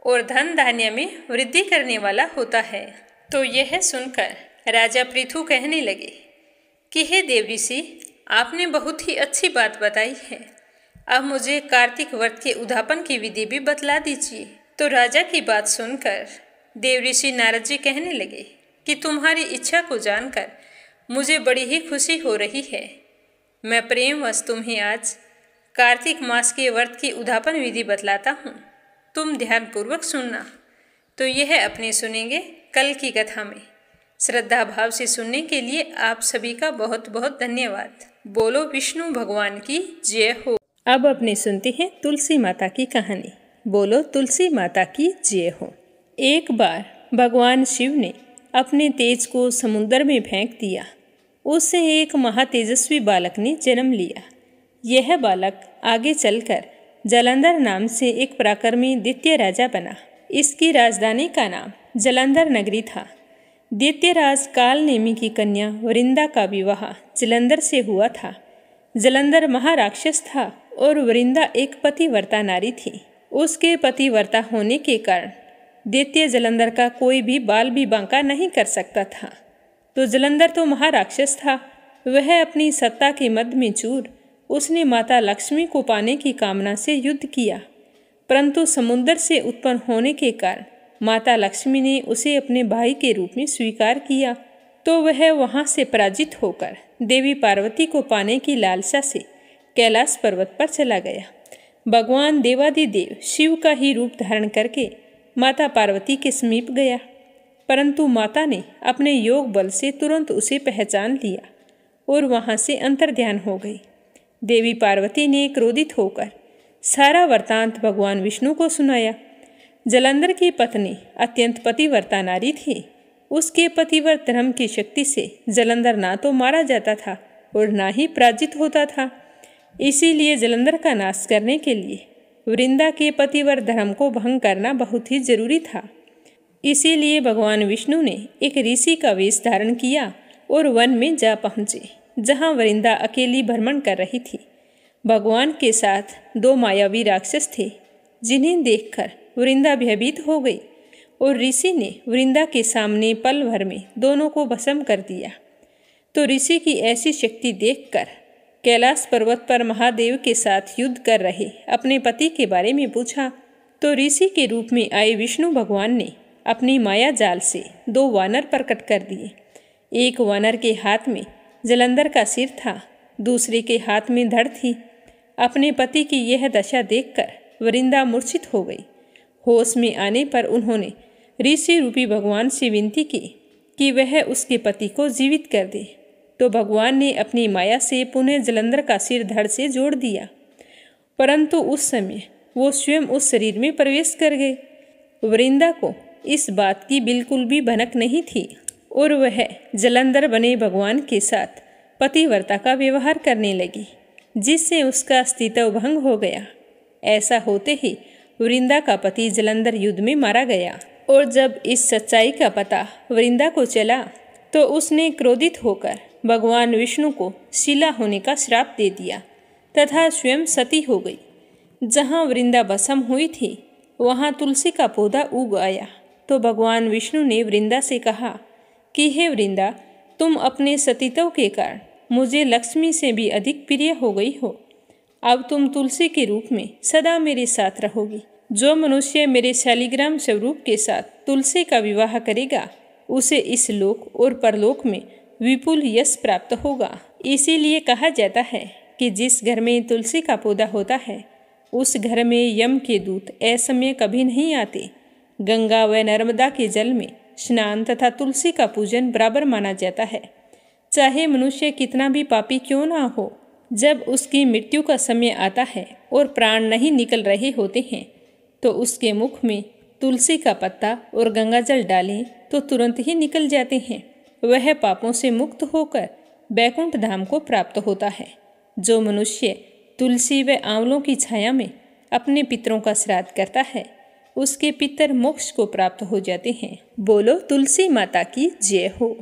और धन धान्य में वृद्धि करने वाला होता है। तो यह सुनकर राजा पृथु कहने लगे कि हे देव ऋषि, आपने बहुत ही अच्छी बात बताई है। अब मुझे कार्तिक व्रत के उद्यापन की विधि भी बतला दीजिए। तो राजा की बात सुनकर देवऋषि नारद जी कहने लगे कि तुम्हारी इच्छा को जानकर मुझे बड़ी ही खुशी हो रही है। मैं प्रेमवश तुम्हें आज कार्तिक मास के व्रत की उद्यापन विधि बतलाता हूँ। तुम ध्यानपूर्वक सुनना। तो यह अपने सुनेंगे कल की कथा में। श्रद्धा भाव से सुनने के लिए आप सभी का बहुत बहुत धन्यवाद। बोलो विष्णु भगवान की जय हो। अब अपने सुनते हैं तुलसी माता की कहानी। बोलो तुलसी माता की जय हो। एक बार भगवान शिव ने अपने तेज को समुद्र में फेंक दिया। उससे एक महातेजस्वी बालक ने जन्म लिया। यह बालक आगे चलकर जालंधर नाम से एक पराक्रमी द्वितीय राजा बना। इसकी राजधानी का नाम जालंधर नगरी था। द्वितीय राज कालनेमी की कन्या वृंदा का विवाह जालंधर से हुआ था। जालंधर महाराक्षस था और वृंदा एक पतिव्रता नारी थी। उसके पतिव्रता होने के कारण द्वितीय जालंधर का कोई भी बाल भी बांका नहीं कर सकता था। तो जालंधर तो महाराक्षस था, वह अपनी सत्ता के मद में चूर। उसने माता लक्ष्मी को पाने की कामना से युद्ध किया, परंतु समुद्र से उत्पन्न होने के कारण माता लक्ष्मी ने उसे अपने भाई के रूप में स्वीकार किया। तो वह वहां से पराजित होकर देवी पार्वती को पाने की लालसा से कैलाश पर्वत पर चला गया। भगवान देवादिदेव शिव का ही रूप धारण करके माता पार्वती के समीप गया, परंतु माता ने अपने योग बल से तुरंत उसे पहचान लिया और वहां से अंतर्ध्यान हो गई। देवी पार्वती ने क्रोधित होकर सारा वृत्तांत भगवान विष्णु को सुनाया। जालंधर की पत्नी अत्यंत पतिव्रता नारी थी। उसके पतिव्रत धर्म की शक्ति से जालंधर ना तो मारा जाता था और ना ही पराजित होता था। इसीलिए जालंधर का नाश करने के लिए वृंदा के पतिव्रत धर्म को भंग करना बहुत ही जरूरी था। इसीलिए भगवान विष्णु ने एक ऋषि का वेश धारण किया और वन में जा पहुँचे, जहाँ वृंदा अकेली भ्रमण कर रही थी। भगवान के साथ दो मायावी राक्षस थे, जिन्हें देखकर वृंदा भयभीत हो गई और ऋषि ने वृंदा के सामने पल भर में दोनों को भस्म कर दिया। तो ऋषि की ऐसी शक्ति देखकर कैलाश पर्वत पर महादेव के साथ युद्ध कर रहे अपने पति के बारे में पूछा। तो ऋषि के रूप में आए विष्णु भगवान ने अपनी माया जाल से दो वानर प्रकट कर दिए। एक वानर के हाथ में जालंधर का सिर था, दूसरे के हाथ में धड़ थी। अपने पति की यह दशा देखकर वृंदा मूर्छित हो गई। होश में आने पर उन्होंने ऋषि रूपी भगवान से विनती की कि वह उसके पति को जीवित कर दे। तो भगवान ने अपनी माया से पुनः जालंधर का सिर धड़ से जोड़ दिया, परंतु उस समय वो स्वयं उस शरीर में प्रवेश कर गए। वृंदा को इस बात की बिल्कुल भी भनक नहीं थी और वह जालंधर बने भगवान के साथ पतिव्रता का व्यवहार करने लगी, जिससे उसका अस्तित्व भंग हो गया। ऐसा होते ही वृंदा का पति जालंधर युद्ध में मारा गया। और जब इस सच्चाई का पता वृंदा को चला तो उसने क्रोधित होकर भगवान विष्णु को शिला होने का श्राप दे दिया तथा स्वयं सती हो गई। जहाँ वृंदा भस्म हुई थी वहाँ तुलसी का पौधा उग आया। तो भगवान विष्णु ने वृंदा से कहा कि हे वृंदा, तुम अपने सतीत्व के कारण मुझे लक्ष्मी से भी अधिक प्रिय हो गई हो। अब तुम तुलसी के रूप में सदा मेरे साथ रहोगी। जो मनुष्य मेरे शालिग्राम स्वरूप के साथ तुलसी का विवाह करेगा उसे इस लोक और परलोक में विपुल यश प्राप्त होगा। इसीलिए कहा जाता है कि जिस घर में तुलसी का पौधा होता है उस घर में यम के दूत असमय कभी नहीं आते। गंगा व नर्मदा के जल में स्नान तथा तुलसी का पूजन बराबर माना जाता है। चाहे मनुष्य कितना भी पापी क्यों ना हो, जब उसकी मृत्यु का समय आता है और प्राण नहीं निकल रहे होते हैं तो उसके मुख में तुलसी का पत्ता और गंगा जल डालें तो तुरंत ही निकल जाते हैं। वह पापों से मुक्त होकर बैकुंठ धाम को प्राप्त होता है। जो मनुष्य तुलसी व आंवलों की छाया में अपने पितरों का श्राद्ध करता है उसके पितर मोक्ष को प्राप्त हो जाते हैं। बोलो तुलसी माता की जय हो।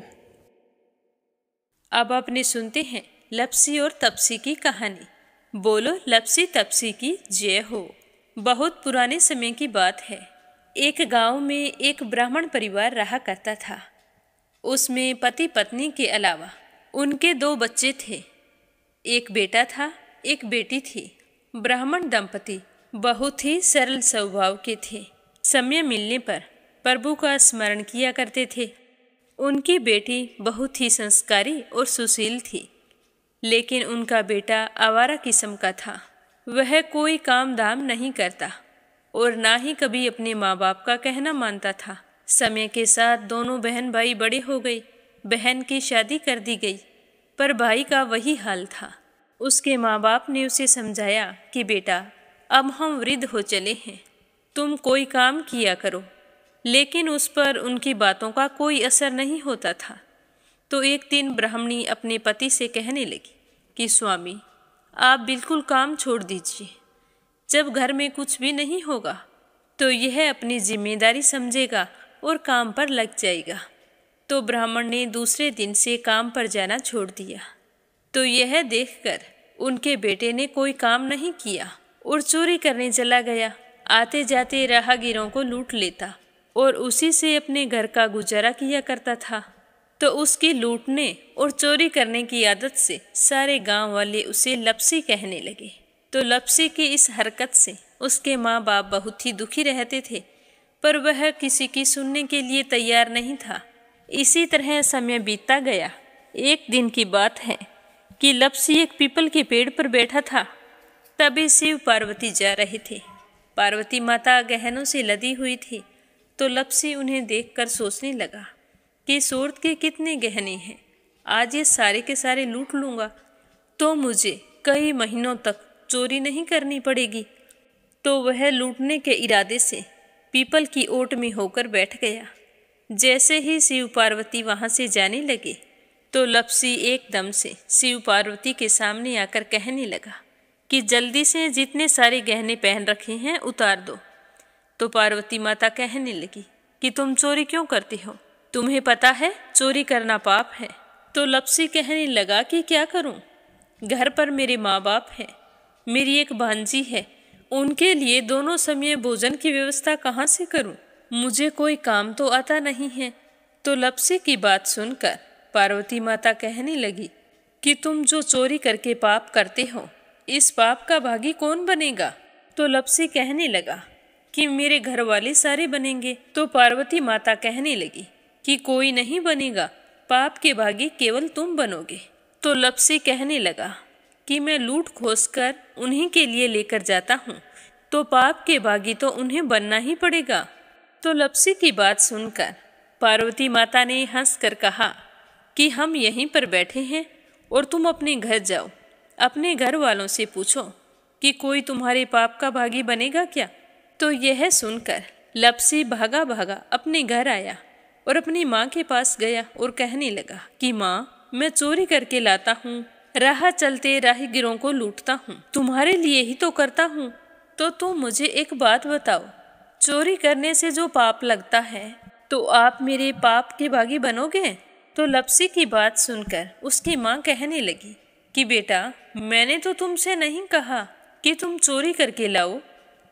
अब अपने सुनते हैं लप्सी और तपसी की कहानी। बोलो लप्सी तपसी की जय हो। बहुत पुराने समय की बात है। एक गांव में एक ब्राह्मण परिवार रहा करता था। उसमें पति पत्नी के अलावा उनके 2 बच्चे थे। एक बेटा था, एक बेटी थी। ब्राह्मण दंपति बहुत ही सरल स्वभाव के थे। समय मिलने पर प्रभु का स्मरण किया करते थे। उनकी बेटी बहुत ही संस्कारी और सुशील थी, लेकिन उनका बेटा आवारा किस्म का था। वह कोई काम धाम नहीं करता और ना ही कभी अपने माँ बाप का कहना मानता था। समय के साथ दोनों बहन भाई बड़े हो गए। बहन की शादी कर दी गई, पर भाई का वही हाल था। उसके माँ बाप ने उसे समझाया कि बेटा, अब हम वृद्ध हो चले हैं, तुम कोई काम किया करो, लेकिन उस पर उनकी बातों का कोई असर नहीं होता था। तो एक दिन ब्राह्मणी अपने पति से कहने लगी कि स्वामी, आप बिल्कुल काम छोड़ दीजिए। जब घर में कुछ भी नहीं होगा तो यह अपनी जिम्मेदारी समझेगा और काम पर लग जाएगा। तो ब्राह्मण ने दूसरे दिन से काम पर जाना छोड़ दिया। तो यह देखकर उनके बेटे ने कोई काम नहीं किया और चोरी करने चला गया। आते जाते राहगीरों को लूट लेता और उसी से अपने घर का गुजारा किया करता था। तो उसकी लूटने और चोरी करने की आदत से सारे गांव वाले उसे लपसी कहने लगे। तो लपसी की इस हरकत से उसके माँ बाप बहुत ही दुखी रहते थे, पर वह किसी की सुनने के लिए तैयार नहीं था। इसी तरह समय बीतता गया। एक दिन की बात है कि लपसी एक पीपल के पेड़ पर बैठा था। तभी शिव पार्वती जा रहे थे। पार्वती माता गहनों से लदी हुई थी। तो लपसी उन्हें देखकर सोचने लगा कि सूरत के कितने गहने हैं, आज ये सारे के सारे लूट लूँगा तो मुझे कई महीनों तक चोरी नहीं करनी पड़ेगी। तो वह लूटने के इरादे से पीपल की ओट में होकर बैठ गया। जैसे ही शिव पार्वती वहाँ से जाने लगे तो लपसी एकदम से शिव पार्वती के सामने आकर कहने लगा कि जल्दी से जितने सारे गहने पहन रखे हैं उतार दो। तो पार्वती माता कहने लगी कि तुम चोरी क्यों करती हो, तुम्हें पता है चोरी करना पाप है। तो लपसी कहने लगा कि क्या करूं, घर पर मेरे माँ बाप हैं, मेरी एक भांजी है, उनके लिए दोनों समय भोजन की व्यवस्था कहाँ से करूं, मुझे कोई काम तो आता नहीं है। तो लपसी की बात सुनकर पार्वती माता कहने लगी कि तुम जो चोरी करके पाप करते हो, इस पाप का भागी कौन बनेगा। तो लपसी कहने लगा कि मेरे घर वाले सारे बनेंगे। तो पार्वती माता कहने लगी कि कोई नहीं बनेगा, पाप के भागी केवल तुम बनोगे। तो लपसी कहने लगा कि मैं लूट खोस कर उन्हीं के लिए लेकर जाता हूँ, तो पाप के भागी तो उन्हें बनना ही पड़ेगा। तो लपसी की बात सुनकर पार्वती माता ने हंसकर कहा कि हम यहीं पर बैठे हैं और तुम अपने घर जाओ, अपने घर वालों से पूछो कि कोई तुम्हारे पाप का भागी बनेगा क्या। तो यह सुनकर लपसी भागा भागा अपने घर आया और अपनी माँ के पास गया और कहने लगा कि माँ, मैं चोरी करके लाता हूँ, राह चलते राहगीरों को लूटता हूँ, तुम्हारे लिए ही तो करता हूँ। तो तुम मुझे एक बात बताओ, चोरी करने से जो पाप लगता है तो आप मेरे पाप के भागी बनोगे। तो लपसी की बात सुनकर उसकी माँ कहने लगी कि बेटा, मैंने तो तुमसे नहीं कहा कि तुम चोरी करके लाओ,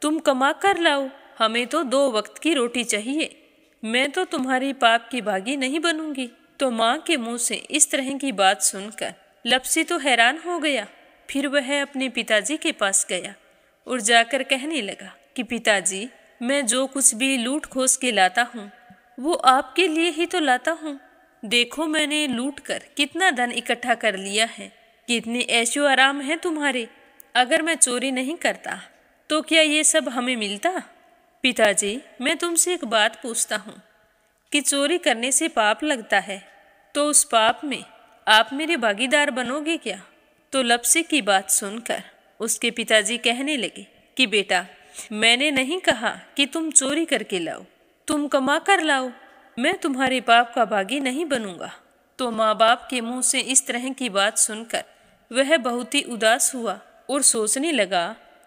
तुम कमा कर लाओ, हमें तो 2 वक्त की रोटी चाहिए, मैं तो तुम्हारी पाप की भागी नहीं बनूंगी। तो माँ के मुंह से इस तरह की बात सुनकर लपसी तो हैरान हो गया। फिर वह अपने पिताजी के पास गया और जाकर कहने लगा कि पिताजी, मैं जो कुछ भी लूट खोस के लाता हूँ वो आपके लिए ही तो लाता हूँ। देखो मैंने लूट कर कितना धन इकट्ठा कर लिया है, कितने ऐशो आराम हैं तुम्हारे। अगर मैं चोरी नहीं करता तो क्या ये सब हमें मिलता। पिताजी, मैं तुमसे एक बात पूछता हूँ कि चोरी करने से पाप लगता है, तो उस पाप में आप मेरे भागीदार बनोगे क्या। तो लपसी की बात सुनकर उसके पिताजी कहने लगे कि बेटा, मैंने नहीं कहा कि तुम चोरी करके लाओ, तुम कमा कर लाओ, मैं तुम्हारे पाप का भागी नहीं बनूंगा। तो माँ बाप के मुंह से इस तरह की बात सुनकर वह बहुत ही उदास हुआ और सोचने लगा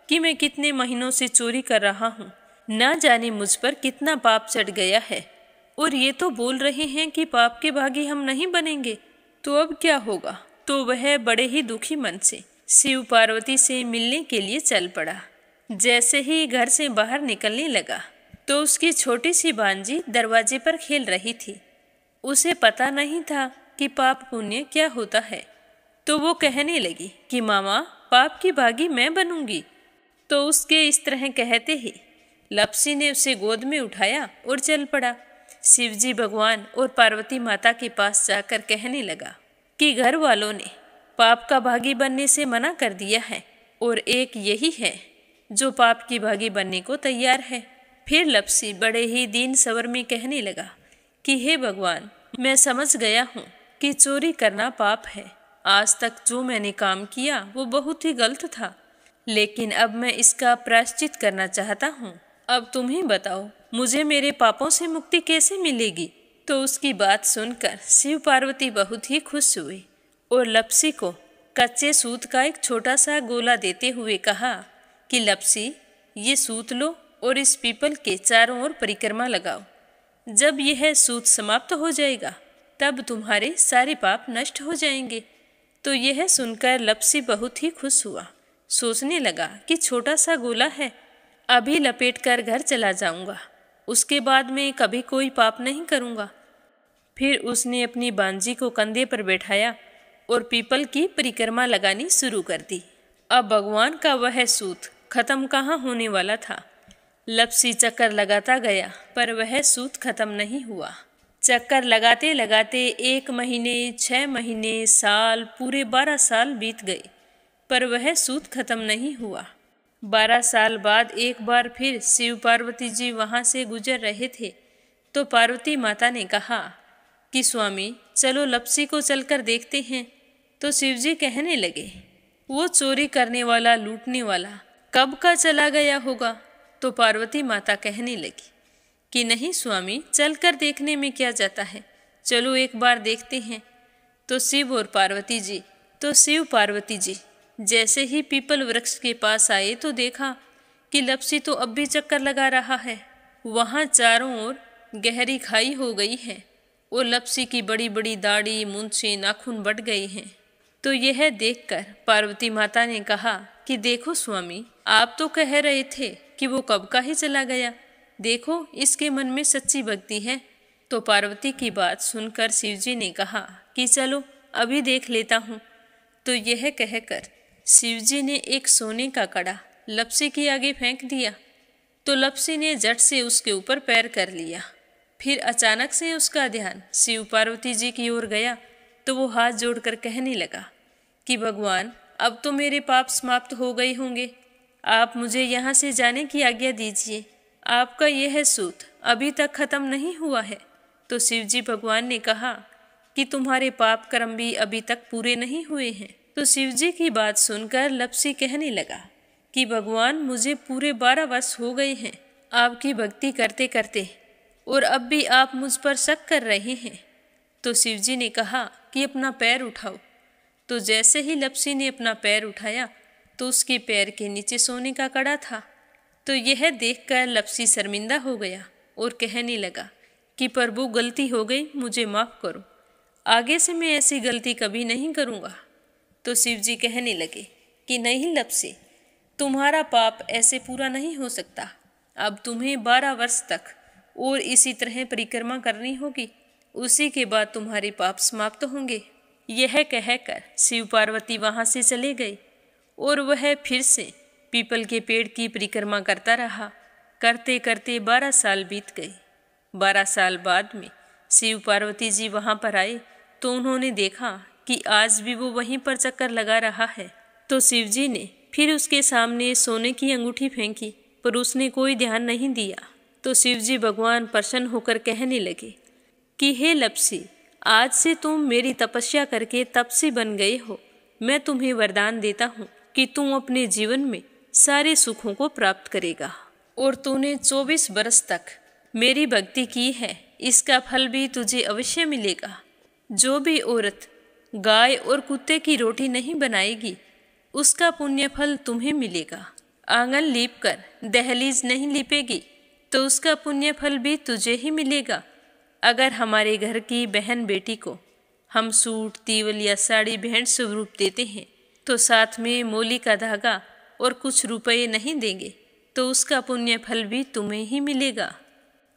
कि मैं कितने महीनों से चोरी कर रहा हूँ, ना जाने मुझ पर कितना पाप चढ़ गया है, और ये तो बोल रहे हैं कि पाप के भागी हम नहीं बनेंगे, तो अब क्या होगा। तो वह बड़े ही दुखी मन से शिव पार्वती से मिलने के लिए चल पड़ा। जैसे ही घर से बाहर निकलने लगा तो उसकी छोटी सी भांजी दरवाजे पर खेल रही थी। उसे पता नहीं था कि पाप पुण्य क्या होता है। तो वो कहने लगी कि मामा, पाप की भागी मैं बनूंगी, तो उसके इस तरह कहते ही लपसी ने उसे गोद में उठाया और चल पड़ा। शिवजी भगवान और पार्वती माता के पास जाकर कहने लगा कि घर वालों ने पाप का भागी बनने से मना कर दिया है और एक यही है जो पाप की भागी बनने को तैयार है। फिर लपसी बड़े ही दीन स्वर में कहने लगा कि हे भगवान, मैं समझ गया हूँ कि चोरी करना पाप है। आज तक जो मैंने काम किया वो बहुत ही गलत था, लेकिन अब मैं इसका प्रायश्चित करना चाहता हूँ। अब तुम ही बताओ, मुझे मेरे पापों से मुक्ति कैसे मिलेगी? तो उसकी बात सुनकर शिव पार्वती बहुत ही खुश हुए और लपसी को कच्चे सूत का एक छोटा सा गोला देते हुए कहा कि लपसी, ये सूत लो और इस पीपल के चारों ओर परिक्रमा लगाओ। जब यह सूत समाप्त हो जाएगा तब तुम्हारे सारे पाप नष्ट हो जाएंगे। तो यह सुनकर लपसी बहुत ही खुश हुआ। सोचने लगा कि छोटा सा गोला है, अभी लपेट कर घर चला जाऊंगा, उसके बाद में कभी कोई पाप नहीं करूंगा। फिर उसने अपनी बांजी को कंधे पर बैठाया और पीपल की परिक्रमा लगानी शुरू कर दी। अब भगवान का वह सूत खत्म कहाँ होने वाला था। लपसी चक्कर लगाता गया पर वह सूत खत्म नहीं हुआ। चक्कर लगाते लगाते 1 महीने, 6 महीने, साल, पूरे 12 साल बीत गए पर वह सूत खत्म नहीं हुआ। 12 साल बाद एक बार फिर शिव पार्वती जी वहाँ से गुजर रहे थे तो पार्वती माता ने कहा कि स्वामी, चलो लपसी को चलकर देखते हैं। तो शिवजी कहने लगे, वो चोरी करने वाला, लूटने वाला कब का चला गया होगा? तो पार्वती माता कहने लगी कि नहीं स्वामी, चलकर देखने में क्या जाता है, चलो एक बार देखते हैं। तो शिव पार्वती जी जैसे ही पीपल वृक्ष के पास आए तो देखा कि लपसी तो अब भी चक्कर लगा रहा है। वहाँ चारों ओर गहरी खाई हो गई है और लपसी की बड़ी बड़ी दाढ़ी, मूंछें, नाखून बढ़ गए हैं। तो यह देखकर पार्वती माता ने कहा कि देखो स्वामी, आप तो कह रहे थे कि वो कब का ही चला गया, देखो इसके मन में सच्ची भक्ति है। तो पार्वती की बात सुनकर शिवजी ने कहा कि चलो अभी देख लेता हूँ। तो यह कहकर शिवजी ने एक सोने का कड़ा लपसी के आगे फेंक दिया। तो लपसी ने झट से उसके ऊपर पैर कर लिया। फिर अचानक से उसका ध्यान शिव पार्वती जी की ओर गया तो वो हाथ जोड़कर कहने लगा कि भगवान, अब तो मेरे पाप समाप्त हो गए होंगे, आप मुझे यहाँ से जाने की आज्ञा दीजिए। आपका यह सूत अभी तक खत्म नहीं हुआ है। तो शिवजी भगवान ने कहा कि तुम्हारे पाप कर्म भी अभी तक पूरे नहीं हुए हैं। तो शिवजी की बात सुनकर लपसी कहने लगा कि भगवान, मुझे पूरे 12 वर्ष हो गए हैं आपकी भक्ति करते करते और अब भी आप मुझ पर शक कर रहे हैं। तो शिवजी ने कहा कि अपना पैर उठाओ। तो जैसे ही लपसी ने अपना पैर उठाया तो उसके पैर के नीचे सोने का कड़ा था। तो यह देखकर लपसी शर्मिंदा हो गया और कहने लगा कि प्रभु, गलती हो गई, मुझे माफ़ करो, आगे से मैं ऐसी गलती कभी नहीं करूँगा। तो शिवजी कहने लगे कि नहीं लपसी, तुम्हारा पाप ऐसे पूरा नहीं हो सकता। अब तुम्हें 12 वर्ष तक और इसी तरह परिक्रमा करनी होगी, उसी के बाद तुम्हारे पाप समाप्त होंगे। यह कहकर शिव पार्वती वहाँ से चले गए और वह फिर से पीपल के पेड़ की परिक्रमा करता रहा। करते करते 12 साल बीत गए। 12 साल बाद में शिव पार्वती जी वहाँ पर आए तो उन्होंने देखा कि आज भी वो वहीं पर चक्कर लगा रहा है। तो शिवजी ने फिर उसके सामने सोने की अंगूठी फेंकी पर उसने कोई ध्यान नहीं दिया। तो शिवजी भगवान प्रसन्न होकर कहने लगे कि हे लपसी, आज से तुम मेरी तपस्या करके तपसी बन गए हो। मैं तुम्हें वरदान देता हूँ कि तुम अपने जीवन में सारे सुखों को प्राप्त करेगा और तूने 24 बरस तक मेरी भक्ति की है, इसका फल भी तुझे अवश्य मिलेगा। जो भी औरत गाय और कुत्ते की रोटी नहीं बनाएगी उसका पुण्य फल तुम्हें मिलेगा। आंगन लीप कर दहलीज नहीं लीपेगी तो उसका पुण्य फल भी तुझे ही मिलेगा। अगर हमारे घर की बहन बेटी को हम सूट, तीवल या साड़ी भेंट स्वरूप देते हैं तो साथ में मोली का धागा और कुछ रुपए नहीं देंगे तो उसका पुण्य फल भी तुम्हें ही मिलेगा।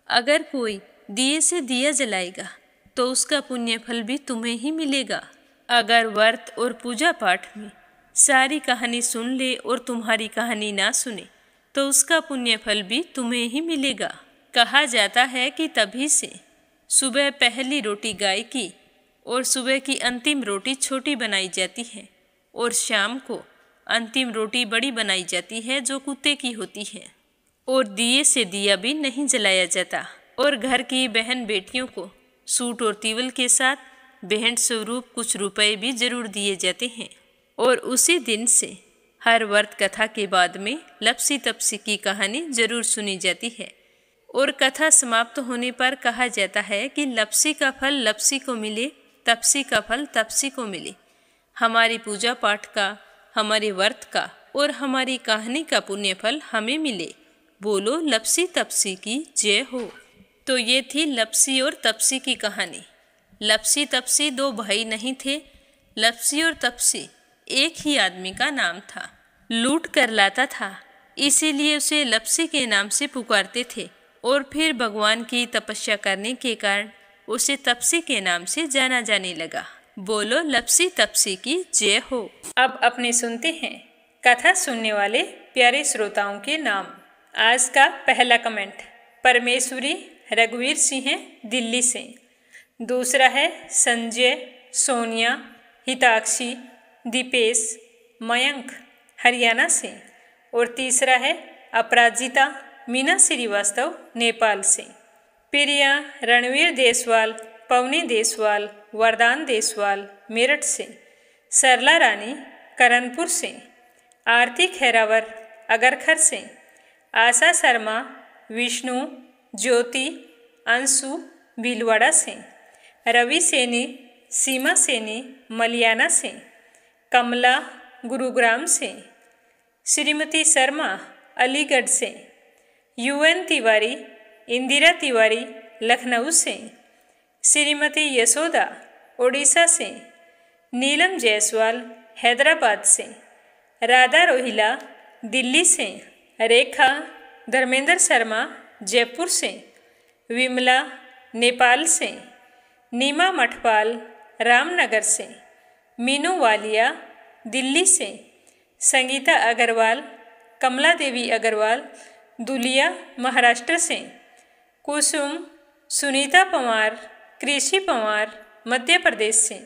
अगर कोई दिए से दिया जलाएगा तो उसका पुण्य फल भी तुम्हें ही मिलेगा। अगर व्रत और पूजा पाठ में सारी कहानी सुन ले और तुम्हारी कहानी ना सुने तो उसका पुण्य फल भी तुम्हें ही मिलेगा। कहा जाता है कि तभी से सुबह पहली रोटी गाय की और सुबह की अंतिम रोटी छोटी बनाई जाती है और शाम को अंतिम रोटी बड़ी बनाई जाती है जो कुत्ते की होती है। और दिए से दिया भी नहीं जलाया जाता और घर की बहन बेटियों को सूट और तीवल के साथ भेंट स्वरूप कुछ रुपए भी जरूर दिए जाते हैं। और उसी दिन से हर व्रत कथा के बाद में लपसी तपसी की कहानी जरूर सुनी जाती है और कथा समाप्त होने पर कहा जाता है कि लपसी का फल लपसी को मिले, तपसी का फल तपसी को मिले। हमारी पूजा पाठ का, हमारे व्रत का और हमारी कहानी का पुण्य फल हमें मिले। बोलो लपसी तपसी की जय हो। तो ये थी लपसी और तपसी की कहानी। लपसी तपसी दो भाई नहीं थे। लपसी और तपसी एक ही आदमी का नाम था। लूट कर लाता था, इसीलिए उसे लपसी के नाम से पुकारते थे और फिर भगवान की तपस्या करने के कारण उसे तपसी के नाम से जाना जाने लगा। बोलो लपसी तपसी की जय हो। अब अपने सुनते हैं कथा सुनने वाले प्यारे श्रोताओं के नाम। आज का पहला कमेंट परमेश्वरी रघुवीर सिंह है, दिल्ली से। दूसरा है संजय, सोनिया, हिताक्षी, दीपेश, मयंक, हरियाणा से। और तीसरा है अपराजिता मीना श्रीवास्तव, नेपाल से। प्रिया, रणवीर देसवाल, पवनी देसवाल, वरदान देसवाल, मेरठ से। सरला रानी, करणपुर से। आरती खैरावर, अगरखर से। आशा शर्मा, विष्णु, ज्योति, अंशु, भीलवाड़ा से। रवि सैनी, सीमा सैनी, मलियाना से। कमला, गुरुग्राम से। श्रीमती शर्मा, अलीगढ़ से। यूएन तिवारी, इंदिरा तिवारी, लखनऊ से। श्रीमती यशोदा, ओडिशा से। नीलम जायसवाल, हैदराबाद से। राधा रोहिला, दिल्ली से। रेखा, धर्मेंद्र शर्मा, जयपुर से। विमला, नेपाल से। नीमा मठपाल, रामनगर से। मीनू वालिया, दिल्ली से। संगीता अग्रवाल, कमला देवी अग्रवाल, दुलिया, महाराष्ट्र से। कुसुम, सुनीता पवार, कृषि पवार, मध्य प्रदेश से।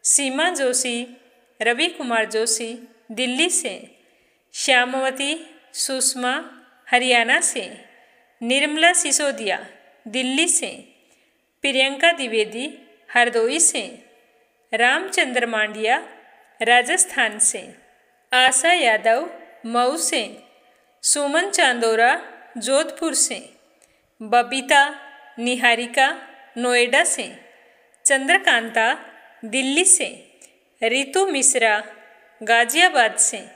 सीमा जोशी, रवि कुमार जोशी, दिल्ली से। श्यामवती, सुषमा, हरियाणा से। निर्मला सिसोदिया, दिल्ली से। प्रियंका द्विवेदी, हरदोई से। रामचंद्र मांडिया, राजस्थान से। आशा यादव, मऊ से। सुमन चांदोरा, जोधपुर से। बबीता, निहारिका, नोएडा से। चंद्रकांता, दिल्ली से। रितु मिश्रा, गाजियाबाद से।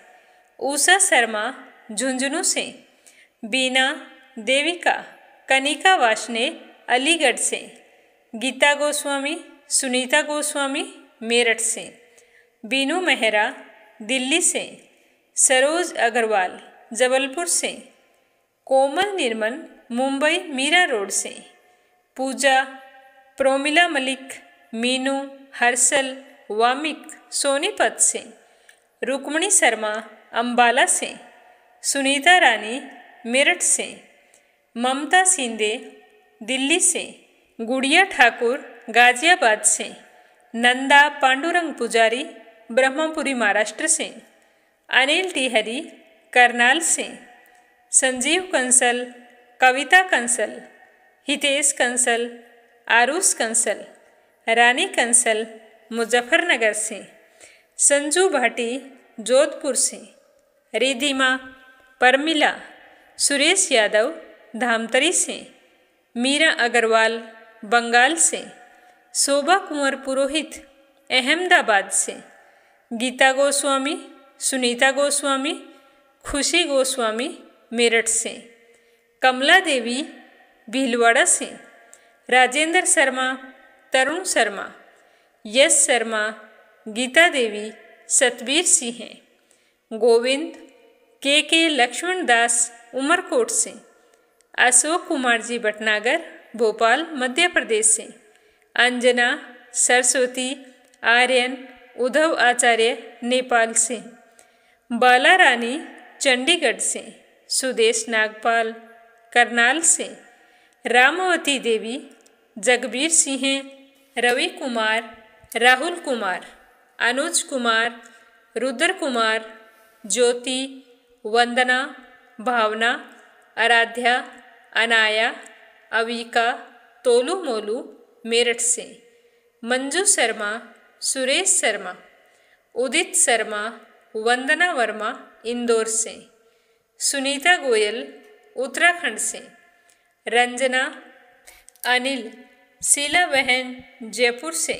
उषा शर्मा, झुंझुनू से। बीना, देविका, कनिका वाशने, अलीगढ़ से। गीता गोस्वामी, सुनीता गोस्वामी, मेरठ से। बीनू मेहरा, दिल्ली से। सरोज अग्रवाल, जबलपुर से। कोमल निर्मल, मुंबई मीरा रोड से। पूजा, प्रोमिला मलिक, मीनू, हर्षल, वामिक, सोनीपत से। रुक्मणी शर्मा, अंबाला से। सुनीता रानी, मेरठ से। ममता सिंधे, दिल्ली से। गुड़िया ठाकुर, गाजियाबाद से। नंदा पांडुरंग पुजारी, ब्रह्मपुरी, महाराष्ट्र से। अनिल टिहरी, करनाल से। संजीव कंसल, कविता कंसल, हितेश कंसल, आरुष कंसल, रानी कंसल, मुजफ्फरनगर से। संजू भाटी, जोधपुर से। रिधिमा, परमिला, सुरेश यादव, धामतरी से। मीरा अग्रवाल, बंगाल से। शोभा कुंवर पुरोहित, अहमदाबाद से। गीता गोस्वामी, सुनीता गोस्वामी, खुशी गोस्वामी, मेरठ से। कमला देवी, भीलवाड़ा से। राजेंद्र शर्मा, तरुण शर्मा, यश शर्मा, गीता देवी, सतबीर सिंह। गोविंद, के लक्ष्मण दास, उमरकोट से। अशोक कुमार जी भटनागर, भोपाल, मध्य प्रदेश से। अंजना, सरस्वती, आर्यन, उद्धव आचार्य, नेपाल से। बाला रानी चंडीगढ़ से, सुदेश नागपाल करनाल से, रामवती देवी जगबीर सिंह, रवि कुमार, राहुल कुमार, अनुज कुमार, रुद्र कुमार, ज्योति, वंदना, भावना, आराध्या, अनाया, अविका, तोलू मोलू मेरठ से, मंजू शर्मा, सुरेश शर्मा, उदित शर्मा, वंदना वर्मा इंदौर से, सुनीता गोयल उत्तराखंड से, रंजना, अनिल, शीला बहन जयपुर से,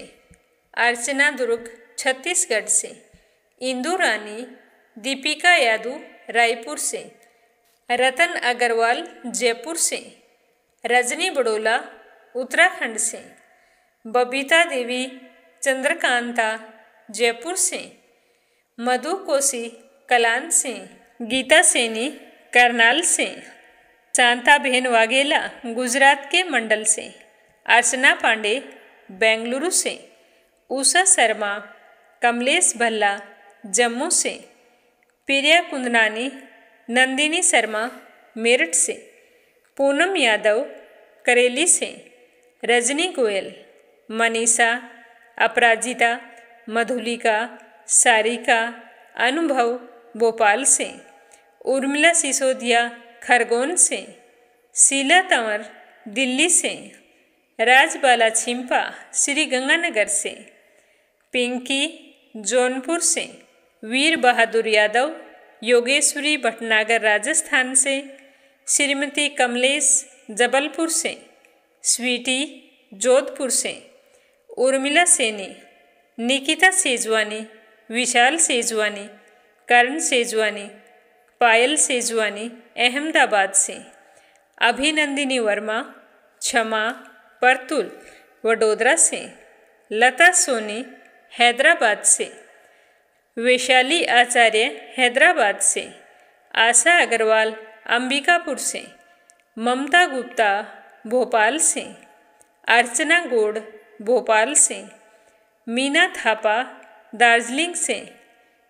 अर्चना दुर्ग छत्तीसगढ़ से, इंदु रानी, दीपिका यादव रायपुर से, रतन अग्रवाल जयपुर से, रजनी बड़ोला उत्तराखंड से, बबीता देवी चंद्रकांता जयपुर से, मधु कोसी कलान से, गीता सैनी करनाल से, शांता बहन वाघेला गुजरात के मंडल से, अर्चना पांडे बेंगलुरु से, उषा शर्मा, कमलेश भल्ला जम्मू से, प्रिया कुंदनानी, नंदिनी शर्मा मेरठ से, पूनम यादव करेली से, रजनी गोयल, मनीषा, अपराजिता, मधुलिका, सारिका, अनुभव भोपाल से, उर्मिला सिसोदिया खरगोन से, शीला तंवर दिल्ली से, राजबाला छिंपा श्री गंगानगर से, पिंकी जौनपुर से, वीर बहादुर यादव योगेश्वरी भटनागर राजस्थान से, श्रीमती कमलेश जबलपुर से, स्वीटी जोधपुर से, उर्मिला सैनी, निकिता सेजवानी, विशाल सेजवानी, करण सेजवानी, पायल सेजवानी अहमदाबाद से, अभिनंदिनी वर्मा, क्षमा परतुल वडोदरा से, लता सोनी हैदराबाद से, वैशाली आचार्य हैदराबाद से, आशा अग्रवाल अंबिकापुर से, ममता गुप्ता भोपाल से, अर्चना गोड़ भोपाल से, मीना थापा दार्जिलिंग से,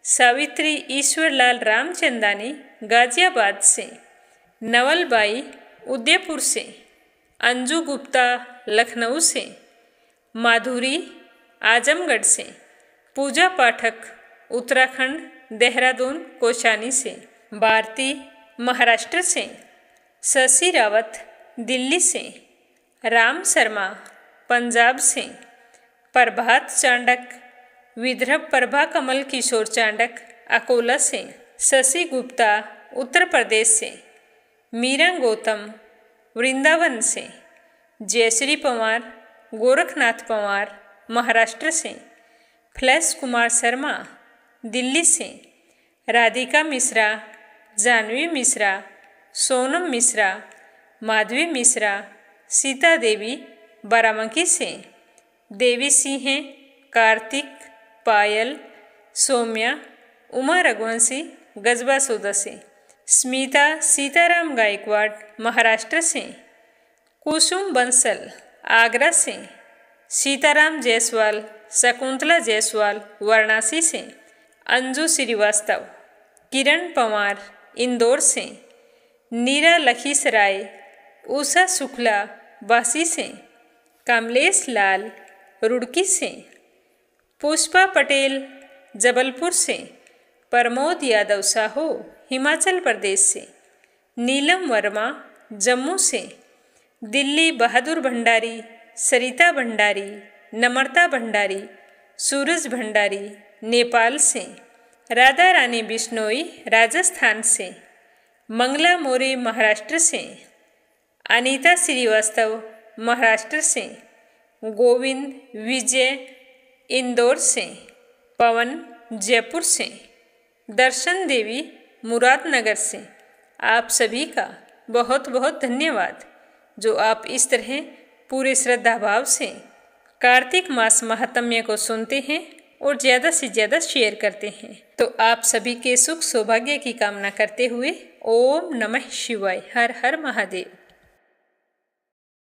सावित्री ईश्वरलाल रामचंदानी गाजियाबाद से, नवलबाई उदयपुर से, अंजू गुप्ता लखनऊ से, माधुरी आजमगढ़ से, पूजा पाठक उत्तराखंड देहरादून कोशानी से, भारती महाराष्ट्र से, शशि रावत दिल्ली से, राम शर्मा पंजाब से, प्रभात चांडक विदर्भ प्रभा कमल किशोर चांडक अकोला से, शशि गुप्ता उत्तर प्रदेश से, मीरा गौतम वृंदावन से, जयश्री पंवार गोरखनाथ पंवार महाराष्ट्र से, फ्लैश कुमार शर्मा दिल्ली से, राधिका मिश्रा, जानवी मिश्रा, सोनम मिश्रा, माधवी मिश्रा, सीता देवी बाराबंकी से, देवी सिंह, कार्तिक, पायल, सौम्या, उमा रघुवंशी गजबा सौदा से, स्मिता सीताराम गायकवाड़ महाराष्ट्र से, कुसुम बंसल आगरा से, सीताराम जायसवाल शकुंतला जायसवाल वाराणसी से, अंजू श्रीवास्तव, किरण पंवार इंदौर से, नीरा लखीसराय, उषा शुक्ला बासी से, कमलेश लाल रुड़की से, पुष्पा पटेल जबलपुर से, प्रमोद यादव साहू हिमाचल प्रदेश से, नीलम वर्मा जम्मू से, दिल्ली बहादुर भंडारी, सरिता भंडारी, नम्रता भंडारी, सूरज भंडारी नेपाल से, राधा रानी बिश्नोई राजस्थान से, मंगला मोरे महाराष्ट्र से, अनीता श्रीवास्तव महाराष्ट्र से, गोविंद विजय इंदौर से, पवन जयपुर से, दर्शन देवी मुरादनगर से। आप सभी का बहुत बहुत धन्यवाद जो आप इस तरह पूरे श्रद्धा भाव से कार्तिक मास महात्म्य को सुनते हैं और ज़्यादा से ज़्यादा शेयर करते हैं। तो आप सभी के सुख सौभाग्य की कामना करते हुए ओम नमः शिवाय, हर हर महादेव।